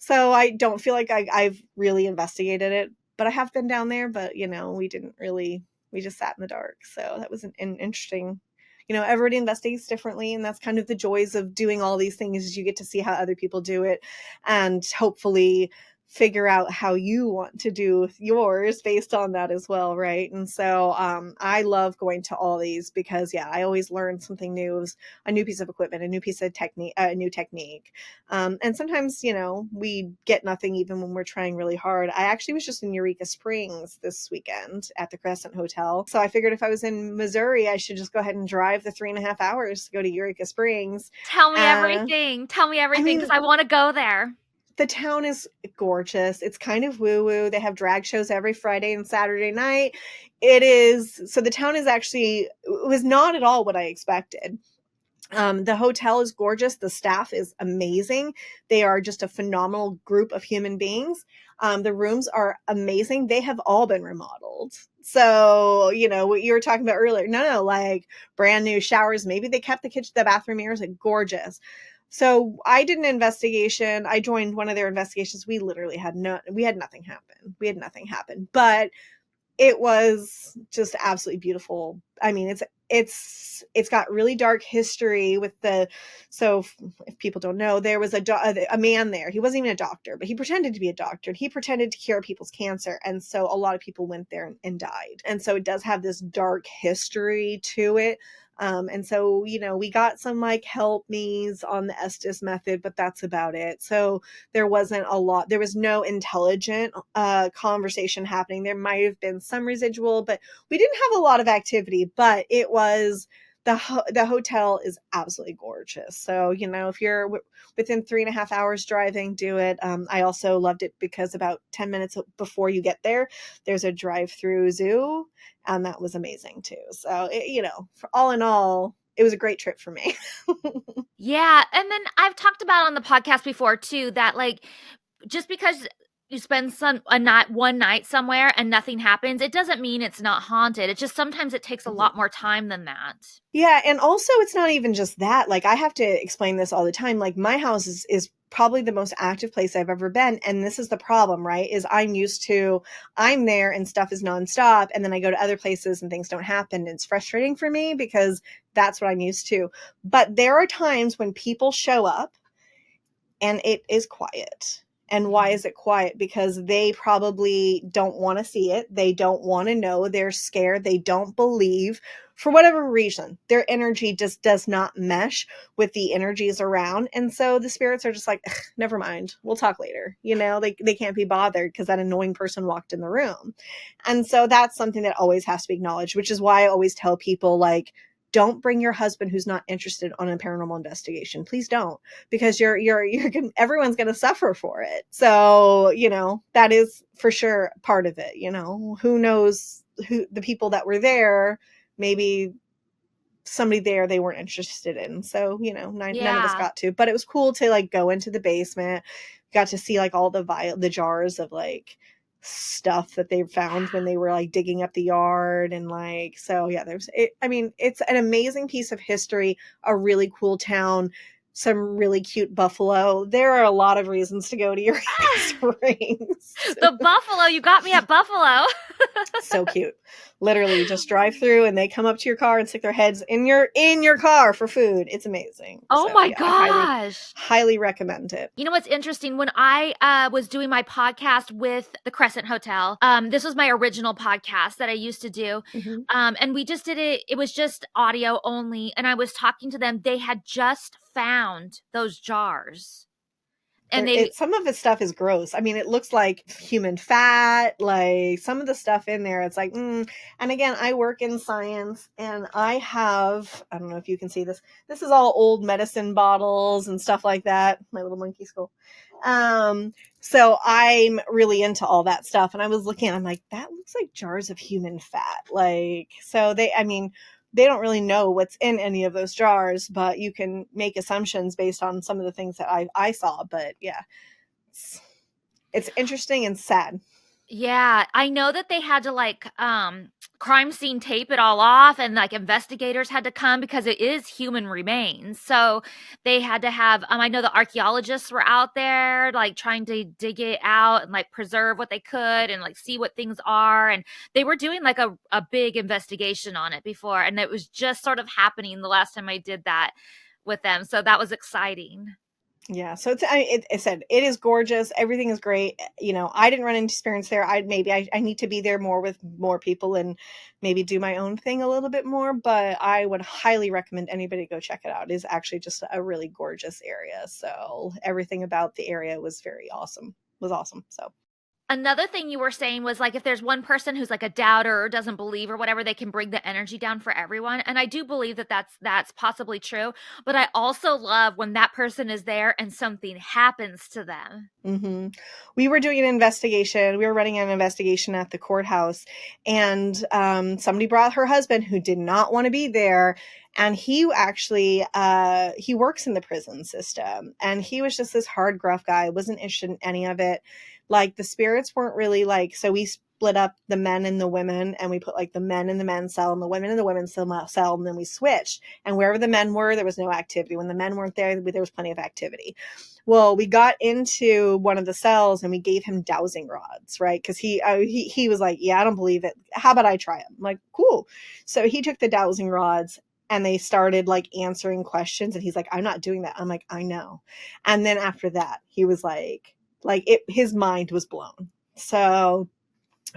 I don't feel like I've really investigated it, but I have been down there, but you know, we just sat in the dark. So that was an interesting. You know, everybody investigates differently, and that's kind of the joys of doing all these things, is you get to see how other people do it, and hopefully figure out how you want to do yours based on that as well, right? And so I love going to all these because, yeah, I always learn something new, a new piece of equipment, a new piece of technique, a new technique. And sometimes, we get nothing even when we're trying really hard. I actually was just in Eureka Springs this weekend at the Crescent Hotel. So I figured if I was in Missouri, I should just go ahead and drive the 3.5 hours to go to Eureka Springs. Tell me everything. Tell me everything, because I want to go there. The town is gorgeous. It's kind of woo-woo. They have drag shows every Friday and Saturday night. So the town is actually, it was not at all what I expected. The hotel is gorgeous. The staff is amazing. They are just a phenomenal group of human beings. The rooms are amazing. They have all been remodeled. So, what you were talking about earlier, no, like brand new showers. Maybe they kept the bathroom mirrors, like gorgeous. So I did an investigation. I joined one of their investigations. We literally had nothing happen. But it was just absolutely beautiful. I mean, it's got really dark history with so if people don't know, there was a man there. He wasn't even a doctor, but he pretended to be a doctor. He pretended to cure people's cancer. And so a lot of people went there and died. And so it does have this dark history to it. And so, we got some like help me's on the Estes method, but that's about it. So there was no intelligent conversation happening. There might have been some residual, but we didn't have a lot of activity, but it was, the hotel is absolutely gorgeous. So, if you're within 3.5 hours driving, do it. I also loved it because about 10 minutes before you get there, there's a drive-through zoo, and that was amazing too. So, for all in all, it was a great trip for me. Yeah. And then I've talked about on the podcast before too, that like, just because you spend one night somewhere and nothing happens, it doesn't mean it's not haunted. It's just sometimes it takes a lot more time than that. Yeah. And also it's not even just that. Like, I have to explain this all the time. Like, my house is probably the most active place I've ever been. And this is the problem, right? Is I'm there and stuff is nonstop. And then I go to other places and things don't happen. And it's frustrating for me because that's what I'm used to. But there are times when people show up and it is quiet. And why is it quiet? Because they probably don't want to see it. They don't want to know. They're scared. They don't believe. For whatever reason, their energy just does not mesh with the energies around. And so the spirits are just like, never mind. We'll talk later. They can't be bothered because that annoying person walked in the room. And so that's something that always has to be acknowledged, which is why I always tell people, like, don't bring your husband who's not interested on a paranormal investigation. Please don't, because everyone's going to suffer for it. So, that is for sure part of it. Who knows who the people that were there, maybe somebody there they weren't interested in. So, none of us got to, but it was cool to like go into the basement, got to see like all the jars of like stuff that they found when they were like digging up the yard. And like, so yeah, it's an amazing piece of history, a really cool town, some really cute buffalo. There are a lot of reasons to go to Eureka Springs. The buffalo, you got me at buffalo. So cute. Literally, you just drive through and they come up to your car and stick their heads in your car for food. It's amazing. Oh my gosh. I highly recommend it. You know what's interesting? When I was doing my podcast with the Crescent Hotel, this was my original podcast that I used to do. Mm-hmm. And we just did it. It was just audio only. And I was talking to them. They had just found those jars. And some of his stuff is gross. I mean, it looks like human fat, like some of the stuff in there. It's like, And again, I work in science and I don't know if you can see this. This is all old medicine bottles and stuff like that. My little monkey skull. So I'm really into all that stuff. And I was looking, I'm like, that looks like jars of human fat. Like, so they don't really know what's in any of those jars, but you can make assumptions based on some of the things that I saw. But yeah, it's interesting and sad. Yeah, I know that they had to like crime scene tape it all off, and like investigators had to come because it is human remains. So they had to have I know the archaeologists were out there like trying to dig it out and like preserve what they could and like see what things are, and they were doing like a big investigation on it before, and it was just sort of happening the last time I did that with them. So that was exciting. Yeah. So it said it is gorgeous. Everything is great. I didn't run into spirits there. I need to be there more with more people and maybe do my own thing a little bit more, but I would highly recommend anybody go check it out. It is actually just a really gorgeous area. So everything about the area was very awesome. Was awesome. So Another thing you were saying was like if there's one person who's like a doubter or doesn't believe or whatever, they can bring the energy down for everyone. And I do believe that that's possibly true. But I also love when that person is there and something happens to them. hmm we were doing an investigation. We were running an investigation at the courthouse, and somebody brought her husband who did not want to be there. And he actually he works in the prison system, and he was just this hard, gruff guy. Wasn't interested in any of it. Like the spirits weren't really like. So we split up the men and the women, and we put like the men in the men's cell and the women in the women's cell, and then we switched. And wherever the men were, there was no activity. When the men weren't there, there was plenty of activity. Well, we got into one of the cells and we gave him dowsing rods, right? Because he was like, "Yeah, I don't believe it. How about I try them?" I'm like, "Cool." So he took the dowsing rods and they started like answering questions, and he's like, "I'm not doing that." I'm like, "I know." And then after that, he was his mind was blown. So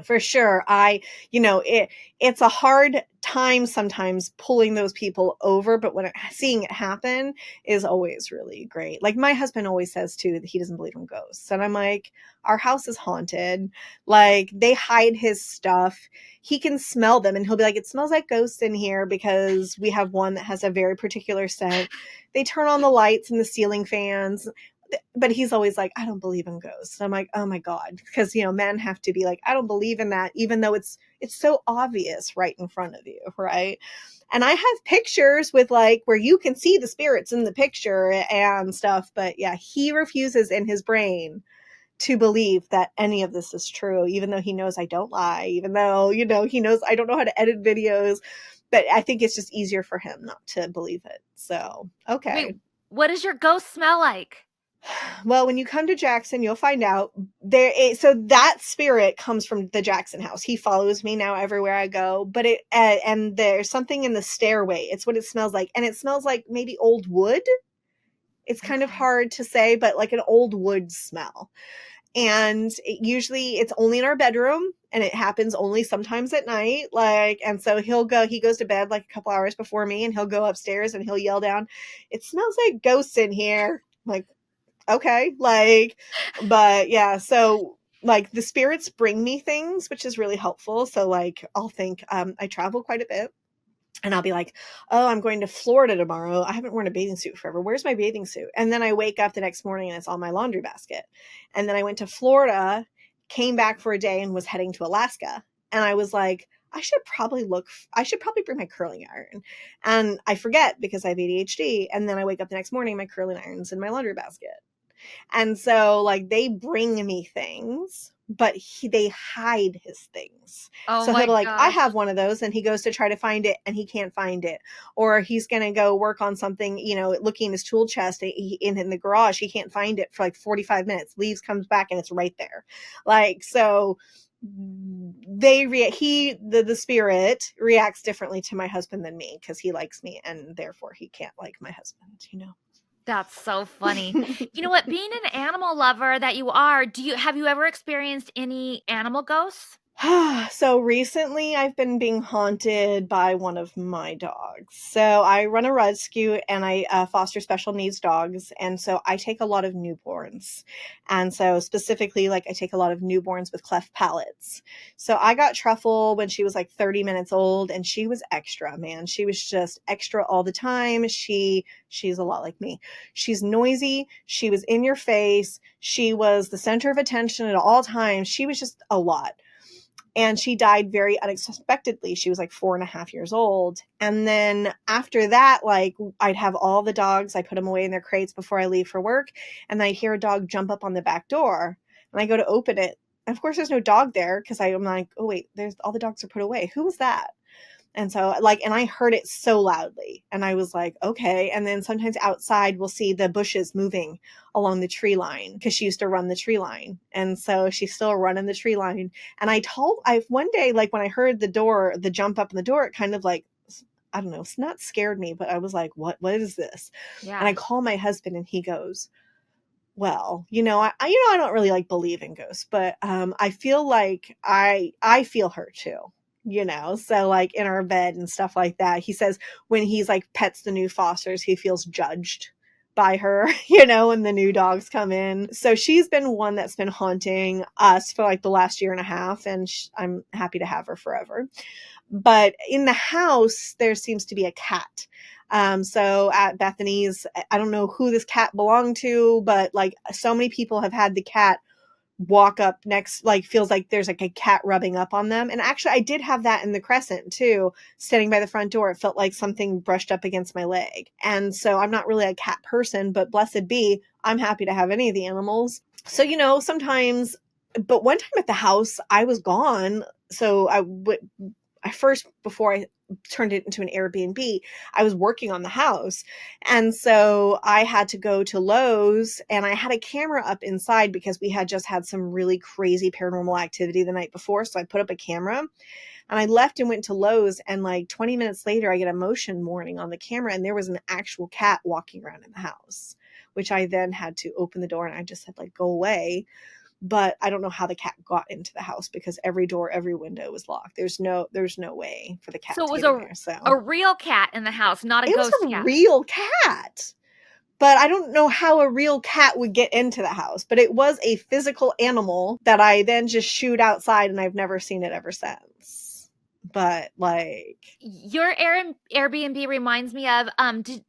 for sure, it's a hard time sometimes pulling those people over, but seeing it happen is always really great. Like my husband always says too that he doesn't believe in ghosts, and I'm like, our house is haunted. Like they hide his stuff. He can smell them, and he'll be like, "It smells like ghosts in here," because we have one that has a very particular scent. They turn on the lights and the ceiling fans, but he's always like, "I don't believe in ghosts." I'm like, "Oh my God." Because, men have to be like, "I don't believe in that," even though it's so obvious right in front of you. Right. And I have pictures with like where you can see the spirits in the picture and stuff. But yeah, he refuses in his brain to believe that any of this is true, even though he knows I don't lie, even though, he knows I don't know how to edit videos. But I think it's just easier for him not to believe it. So, Wait, okay. what does your ghost smell like? Well, when you come to Jackson, you'll find out so that spirit comes from the Jackson house. He follows me now everywhere I go, but and there's something in the stairway. It's what it smells like. And it smells like maybe old wood. It's kind of Okay. hard to say, but like an old wood smell. And usually it's only in our bedroom, and it happens only sometimes at night. And so he goes to bed like a couple hours before me, and he'll go upstairs and he'll yell down, "It smells like ghosts in here." I'm like, okay, but yeah, so like the spirits bring me things, which is really helpful. So like I'll think, I travel quite a bit, and I'll be like, "Oh, I'm going to Florida tomorrow. I haven't worn a bathing suit forever. Where's my bathing suit?" And then I wake up the next morning and it's on my laundry basket. And then I went to Florida, came back for a day, and was heading to Alaska. And I was like, I should probably bring my curling iron. And I forget because I have ADHD. And then I wake up the next morning, my curling iron's in my laundry basket. And so like they bring me things, but they hide his things. Oh So he'll my be like, "I gosh. have one of those," and he goes to try to find it and he can't find it. Or he's going to go work on something, looking in his tool chest in the garage. He can't find it for like 45 minutes, leaves, comes back, and it's right there. Like, so the spirit reacts differently to my husband than me because he likes me, and therefore he can't like my husband. That's so funny. You know what? Being an animal lover that you are, have you ever experienced any animal ghosts? So recently I've been being haunted by one of my dogs. So I run a rescue, and I foster special needs dogs. And so I take a lot of newborns. And so specifically, like I take a lot of newborns with cleft palates. So I got Truffle when she was like 30 minutes old, and she was extra, man. She was just extra all the time. She's a lot like me. She's noisy. She was in your face. She was the center of attention at all times. She was just a lot. And she died very unexpectedly. She was like 4.5 years old. And then after that, like I'd have all the dogs, I put them away in their crates before I leave for work. And I'd hear a dog jump up on the back door, and I go to open it. And of course there's no dog there, because I'm like, "Oh wait, there's all the dogs are put away. Who was that?" And so and I heard it so loudly, and I was like, "Okay." And then sometimes outside we'll see the bushes moving along the tree line, because she used to run the tree line. And so she's still running the tree line. And I one day, like when I heard the jump up in the door, it kind of like, I don't know, it's not scared me, but I was like, what is this? And Yeah. I call my husband, and he goes, well, I don't really like believe in ghosts, but I feel like I feel her too. So like in our bed and stuff like that. He says when he's like pets the new Fosters, he feels judged by her, when the new dogs come in. So she's been one that's been haunting us for like the last year and a half, and I'm happy to have her forever. But in the house, there seems to be a cat. So at Bethany's, I don't know who this cat belonged to, but like so many people have had the cat walk up next, like feels like there's like a cat rubbing up on them. And actually I did have that in the Crescent too, standing by the front door. It felt like something brushed up against my leg. And so I'm not really a cat person, but blessed be, I'm happy to have any of the animals. So, sometimes, but one time at the house, I was gone. So before I turned it into an Airbnb, I was working on the house. And so I had to go to Lowe's, and I had a camera up inside because we had just had some really crazy paranormal activity the night before. So I put up a camera, and I left and went to Lowe's, and like 20 minutes later, I get a motion warning on the camera, and there was an actual cat walking around in the house, which I then had to open the door, and I just said like, go away. But I don't know how the cat got into the house because every door, every window was locked. There's no way for the cat So it to was get in there. So a real cat in the house, not a it was ghost a cat. real cat. But I don't know how a real cat would get into the house. But it was a physical animal that I then just shooed outside, and I've never seen it ever since. But like, Your Airbnb reminds me of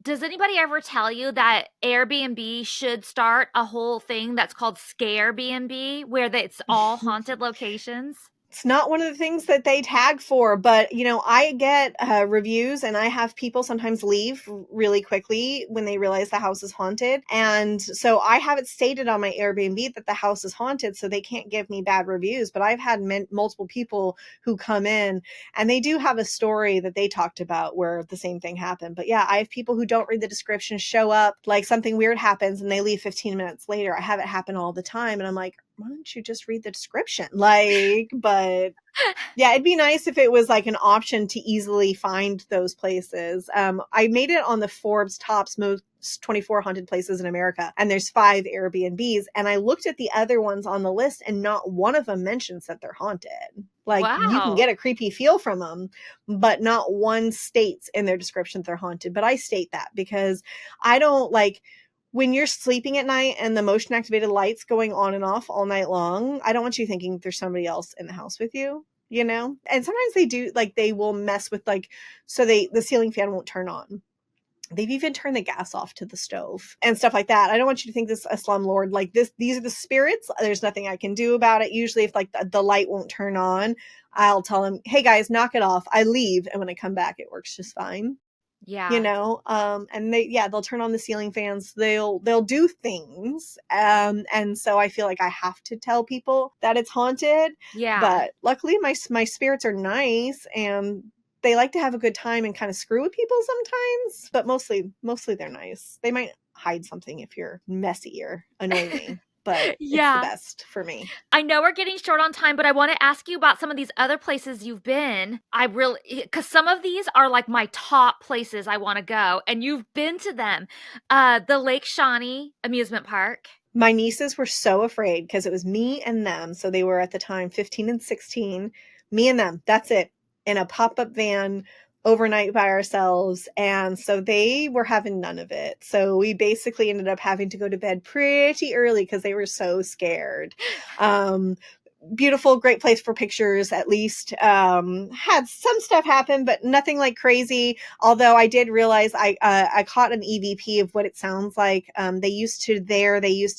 does anybody ever tell you that Airbnb should start a whole thing that's called Scarebnb, where it's all haunted locations? it's not one of the things that they tag for, but I get reviews, and I have people sometimes leave really quickly when they realize the house is haunted. And so I have it stated on my Airbnb that the house is haunted, so they can't give me bad reviews. But I've had multiple people who come in, and they do have a story that they talked about where the same thing happened. But yeah, I have people who don't read the description, show up, like something weird happens, and they leave 15 minutes later. I have it happen all the time, and I'm like, why don't you just read the description? But yeah, it'd be nice if it was like an option to easily find those places. I made it on the Forbes Top's most 24 haunted places in America, and there's 5 Airbnbs. And I looked at the other ones on the list, and not one of them mentions that they're haunted. Like, you can Wow. get a creepy feel from them, but not one states in their description they're haunted. But I state that because I don't like, when you're sleeping at night and the motion activated lights going on and off all night long, I don't want you thinking there's somebody else in the house with you, And sometimes they do, like, they will mess with, like, so the ceiling fan won't turn on. They've even turned the gas off to the stove and stuff like that. I don't want you to think this is a slumlord. Like, these are the spirits. There's nothing I can do about it. Usually if like the light won't turn on, I'll tell them, hey guys, knock it off. I leave. And when I come back, it works just fine. Yeah. And they'll turn on the ceiling fans. They'll do things. And so I feel like I have to tell people that it's haunted. Yeah. But luckily my spirits are nice, and they like to have a good time and kind of screw with people sometimes, but mostly they're nice. They might hide something if you're messy or annoy me, but it's the best for me. I know we're getting short on time, but I want to ask you about some of these other places you've been. Because some of these are like my top places I want to go, and you've been to them. The Lake Shawnee amusement park. My nieces were so afraid because it was me and them. So they were at the time 15 and 16, me and them. That's it. In a pop-up van overnight by ourselves. And so they were having none of it. So we basically ended up having to go to bed pretty early because they were so scared. Beautiful, great place for pictures, at least. Had some stuff happen, but nothing like crazy. Although I did realize I caught an EVP of what it sounds like. They used to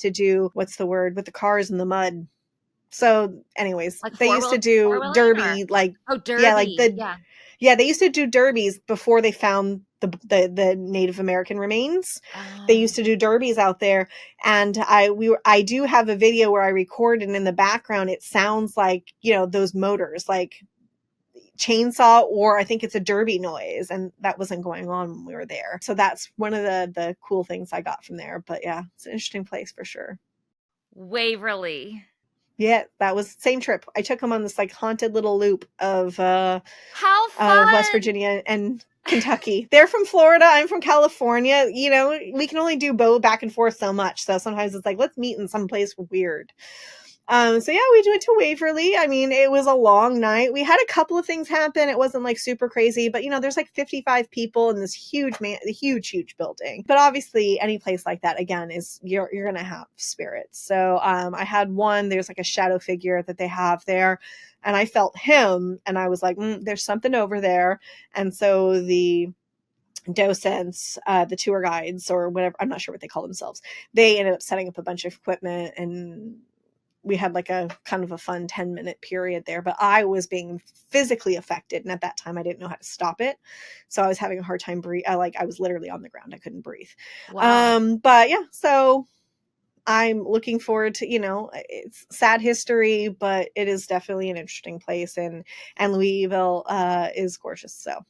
do, what's the word, with the cars in the mud. So anyways, Like they used to do derby, like, derby. yeah, like they used to do derbies before they found the Native American remains. They used to do derbies out there, and I do have a video where I recorded, and in the background it sounds like, those motors, like chainsaw, or I think it's a derby noise, and that wasn't going on when we were there. So that's one of the cool things I got from there. But yeah, it's an interesting place for sure. Waverly. Yeah, that was the same trip. I took them on this like haunted little loop of How fun! West Virginia, and Kentucky. They're from Florida. I'm from California. You know, we can only do both back and forth so much. So sometimes it's like, let's meet in some place weird. So yeah, we went to Waverly. I mean, it was a long night. We had a couple of things happen. It wasn't like super crazy, but you know, there's like 55 people in this huge building. But obviously, any place like that, again, is you're gonna have spirits. So I had one. There's like a shadow figure that they have there, and I felt him, and I was like, there's something over there. And so the docents, the tour guides or whatever, I'm not sure what they call themselves, they ended up setting up a bunch of equipment, and we had like a kind of a fun 10-minute period there, but I was being physically affected. And at that time I didn't know how to stop it. So I was having a hard time breathing. I was literally on the ground. I couldn't breathe. Wow. But yeah, so I'm looking forward to, you know, it's sad history, but it is definitely an interesting place. And Louisville is gorgeous. So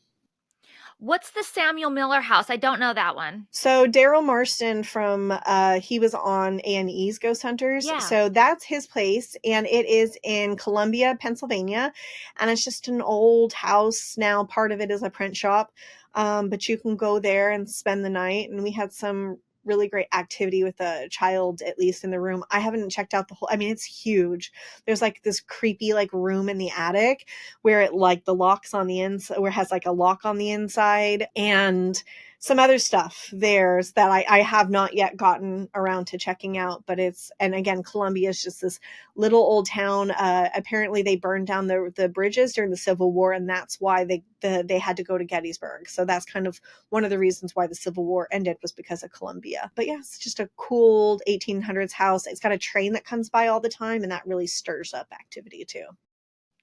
What's the Samuel Miller house? I don't know that one. So Daryl Marston from he was on A&E's Ghost Hunters. Yeah. So that's his place, and it is in Columbia, Pennsylvania, and it's just an old house. Now part of it is a print shop, but you can go there and spend the night. And we had some really great activity with a child, at least in the room. I haven't checked out the whole, I mean, it's huge. There's like this creepy like room in the attic where it like the locks on the inside, where it has like a lock on the inside, and some other stuff there's that I have not yet gotten around to checking out. But it's, and again, Columbia is just this little old town. Apparently they burned down the bridges during the Civil War, and that's why they had to go to Gettysburg. So that's kind of one of the reasons why the Civil War ended, was because of Columbia. But yeah, it's just a cool 1800s house. It's got a train that comes by all the time, and that really stirs up activity too.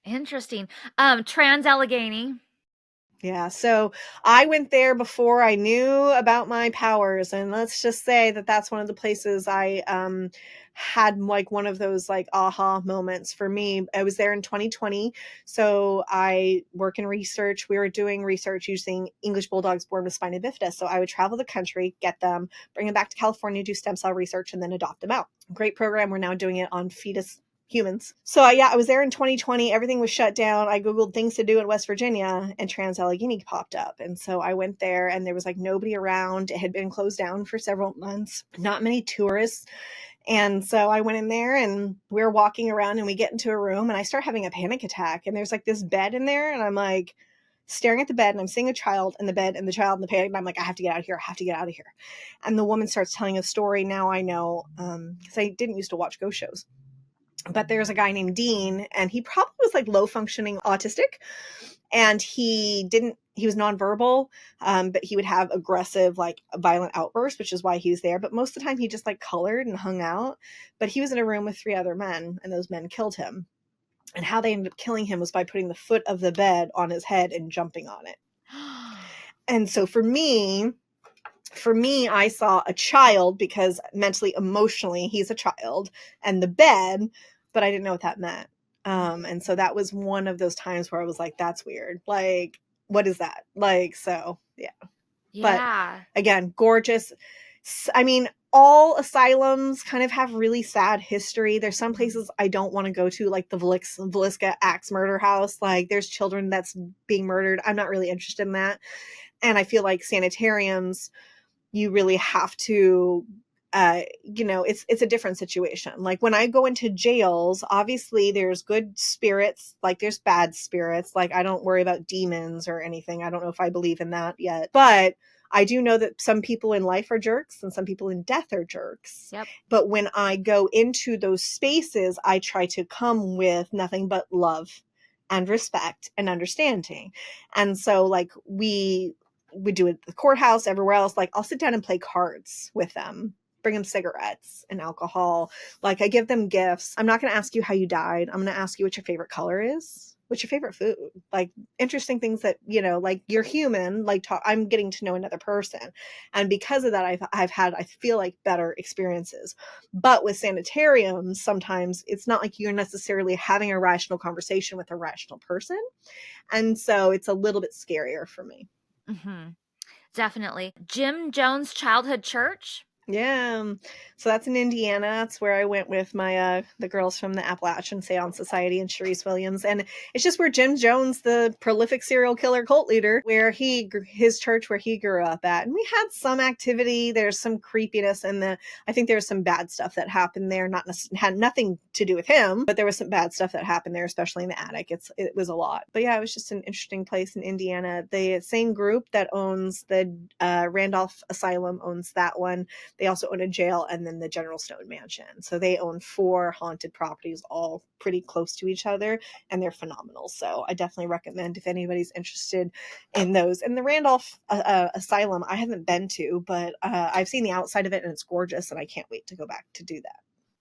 Interesting. Trans-Allegheny. Yeah, so I went there before I knew about my powers, and let's just say that that's one of the places I had like one of those like aha moments for me. I was there in 2020, so I work in research. We were doing research using English bulldogs born with spina bifida, so I would travel the country, get them, bring them back to California, do stem cell research, and then adopt them out. Great program. We're now doing it on fetus humans. So yeah, I was there in 2020. Everything was shut down. I Googled things to do in West Virginia, and Trans-Allegheny popped up. And so I went there, and there was like nobody around. It had been closed down for several months, not many tourists. And so I went in there, and we were walking around, and we get into a room, and I start having a panic attack. And there's like this bed in there, and I'm like staring at the bed, and I'm seeing a child in the bed, and the child in the panic, and I'm like, I have to get out of here. I have to get out of here. And the woman starts telling a story. Now I know, because I didn't used to watch ghost shows. But there's a guy named Dean, and he probably was like low functioning autistic, and he was nonverbal, but he would have aggressive, like violent outbursts, which is why he was there. But most of the time he just like colored and hung out. But he was in a room with 3 other men, and those men killed him. And how they ended up killing him was by putting the foot of the bed on his head and jumping on it. And so for me, I saw a child, because mentally, emotionally, he's a child, and the bed, but I didn't know what that meant. And so that was one of those times where I was like, that's weird. Like, what is that? Like, so yeah. Yeah. But again, gorgeous. I mean, all asylums kind of have really sad history. There's some places I don't want to go to, like the Villisca Axe murder house. Like there's children that's being murdered. I'm not really interested in that. And I feel like sanitariums, you really have to, it's a different situation. Like when I go into jails, obviously there's good spirits, like there's bad spirits. Like I don't worry about demons or anything. I don't know if I believe in that yet, but I do know that some people in life are jerks and some people in death are jerks. Yep. But when I go into those spaces, I try to come with nothing but love and respect and understanding. And so like we do it at the courthouse, everywhere else. Like I'll sit down and play cards with them, bring them cigarettes and alcohol. Like I give them gifts. I'm not going to ask you how you died. I'm going to ask you what your favorite color is. What's your favorite food? Like interesting things that, like you're human, like I'm getting to know another person. And because of that, I've had, I feel like, better experiences. But with sanitariums, sometimes it's not like you're necessarily having a rational conversation with a rational person. And so it's a little bit scarier for me. Mm-hmm. Definitely. Jim Jones Childhood Church. Yeah. So that's in Indiana. That's where I went with my the girls from the Appalachian Seance Society and Sharice Williams. And it's just where Jim Jones, the prolific serial killer cult leader, where his church where he grew up at. And we had some activity. There's some creepiness in I think there's some bad stuff that happened there. Had nothing to do with him, but there was some bad stuff that happened there, especially in the attic. It was a lot. But yeah, it was just an interesting place in Indiana. The same group that owns the Randolph Asylum owns that one. They also own a jail and then the General Stone Mansion. So they own 4 haunted properties, all pretty close to each other, and they're phenomenal. So I definitely recommend if anybody's interested in those. And the Randolph Asylum, I haven't been to, but I've seen the outside of it and it's gorgeous, and I can't wait to go back to do that.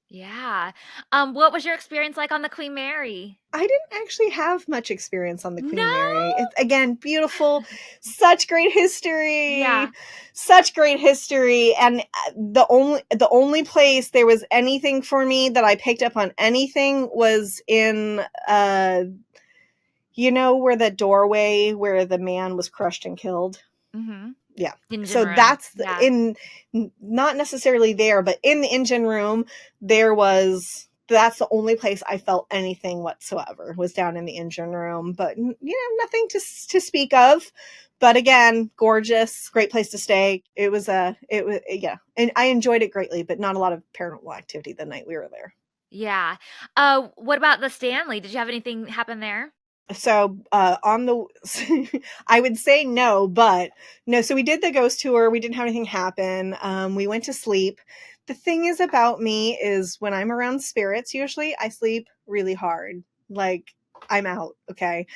Yeah. What was your experience like on the Queen Mary? I didn't actually have much experience on the Queen Mary. No? It's, again, beautiful, such great history. Yeah. Such great history. And the only place there was anything for me that I picked up on anything was in you know, where the doorway where the man was crushed and killed. Mm-hmm. Yeah. Engine So room. that's Yeah. not necessarily there, but in the engine room, that's the only place I felt anything whatsoever, was down in the engine room. But, you know, nothing to speak of. But again, gorgeous, great place to stay. It was, yeah. And I enjoyed it greatly, but not a lot of paranormal activity the night we were there. Yeah. What about the Stanley? Did you have anything happen there? So I would say no, but no. So we did the ghost tour. We didn't have anything happen. We went to sleep. The thing is about me is when I'm around spirits, usually I sleep really hard. Like I'm out. Okay.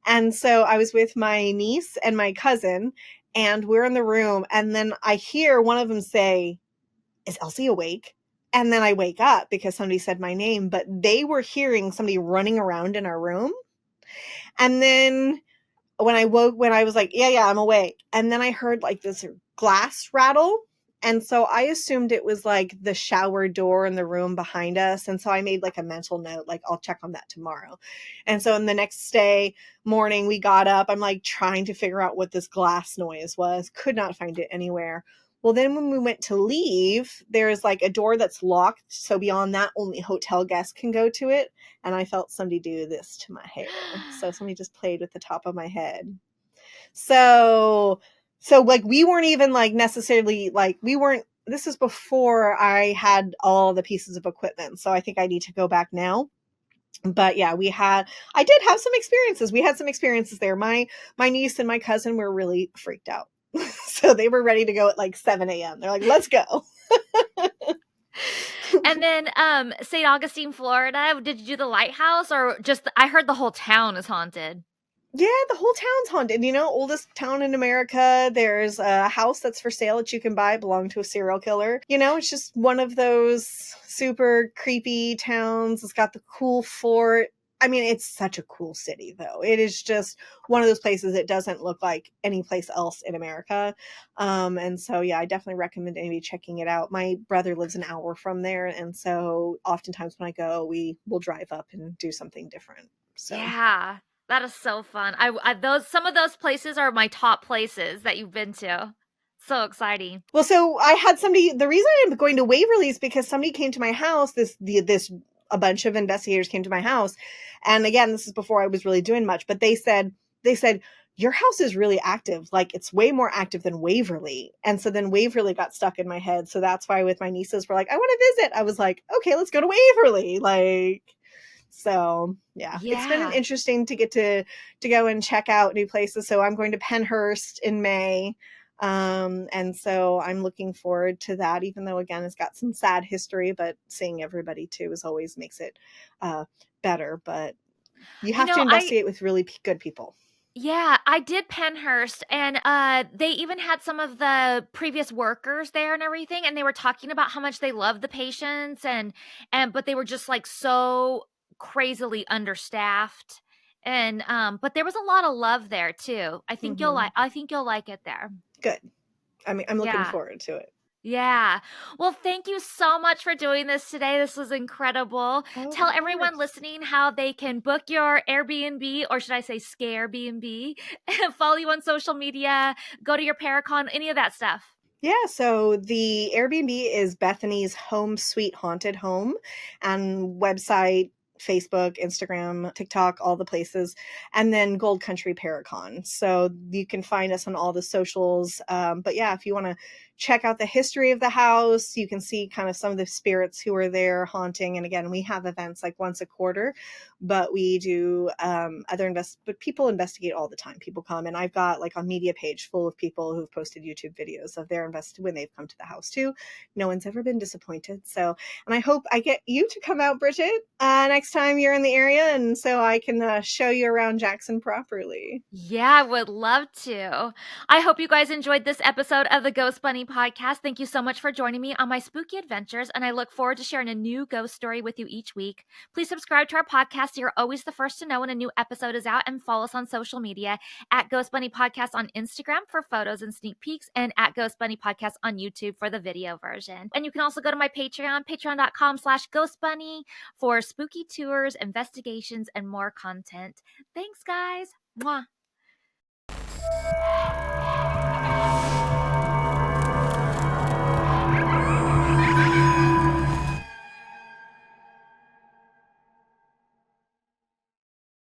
And so I was with my niece and my cousin, and we're in the room. And then I hear one of them say, "Is Elsie awake?" And then I wake up because somebody said my name, but they were hearing somebody running around in our room. And then when I woke, when I was like, yeah, I'm awake. And then I heard like this glass rattle. And so I assumed it was like the shower door in the room behind us. And so I made like a mental note, like I'll check on that tomorrow. And so in the next day morning, we got up. I'm like trying to figure out what this glass noise was. Could not find it anywhere. Well, then when we went to leave, there's like a door that's locked. So beyond that, only hotel guests can go to it. And I felt somebody do this to my hair. So somebody just played with the top of my head. So like we weren't even like necessarily like this is before I had all the pieces of equipment. So I think I need to go back now. But yeah, I did have some experiences. We had some experiences there. My niece and my cousin were really freaked out. So they were ready to go at like 7 a.m. They're like, let's go. And then St. Augustine, Florida, did you do the lighthouse, or just I heard the whole town is haunted? Yeah, the whole town's haunted. You know, oldest town in America. There's a house that's for sale that you can buy, belonging to a serial killer. You know, it's just one of those super creepy towns. It's got the cool fort. I mean, it's such a cool city, though. It is just one of those places that doesn't look like any place else in America. And so, yeah, I definitely recommend anybody checking it out. My brother lives an hour from there. And so oftentimes when I go, we will drive up and do something different. So. Yeah, that is so fun. Some of those places are my top places that you've been to. So exciting. Well, so I had somebody. The reason I'm going to Waverly is because somebody came to my house. A bunch of investigators came to my house, and again, this is before I was really doing much. But they said your house is really active. Like it's way more active than Waverly. And so then Waverly got stuck in my head. So that's why with my nieces we're like, I want to visit. I was like, okay, let's go to Waverly. Like. So yeah, it's been interesting to get to go and check out new places. So I'm going to Pennhurst in May. And so I'm looking forward to that, even though again, it's got some sad history, but seeing everybody too always makes it, better, but you have to investigate with really good people. Yeah, I did Pennhurst, and they even had some of the previous workers there and everything, and they were talking about how much they loved the patients but they were just like so crazily understaffed. And but there was a lot of love there too. I think you'll like it there. Good. I mean, I'm looking forward to it. Yeah. Well, thank you so much for doing this today. This was incredible. Tell everyone listening how they can book your Airbnb, or should I say Scarebnb, follow you on social media, go to your Paracon, any of that stuff. Yeah, so the Airbnb is Bethany's Home Sweet Haunted Home, and website, Facebook, Instagram, TikTok, all the places, and then Gold Country ParaCon. So you can find us on all the socials. But yeah, if you want to check out the history of the house, you can see kind of some of the spirits who are there haunting. And again, we have events like once a quarter, but we do but people investigate all the time. People come, and I've got like a media page full of people who've posted YouTube videos of their when they've come to the house too. No one's ever been disappointed. So, and I hope I get you to come out, Bridget, next time you're in the area, and so I can show you around Jackson properly. Yeah, I would love to. I hope you guys enjoyed this episode of the Ghost Bunny podcast. Thank you so much for joining me on my spooky adventures, and I look forward to sharing a new ghost story with you each week. Please subscribe to our podcast so you're always the first to know when a new episode is out, and follow us on social media at Ghost Bunny Podcast on Instagram for photos and sneak peeks, and at Ghost Bunny Podcast on YouTube for the video version. And you can also go to my Patreon, patreon.com/ghostbunny, for spooky tours, investigations, and more content. Thanks, guys. Mwah.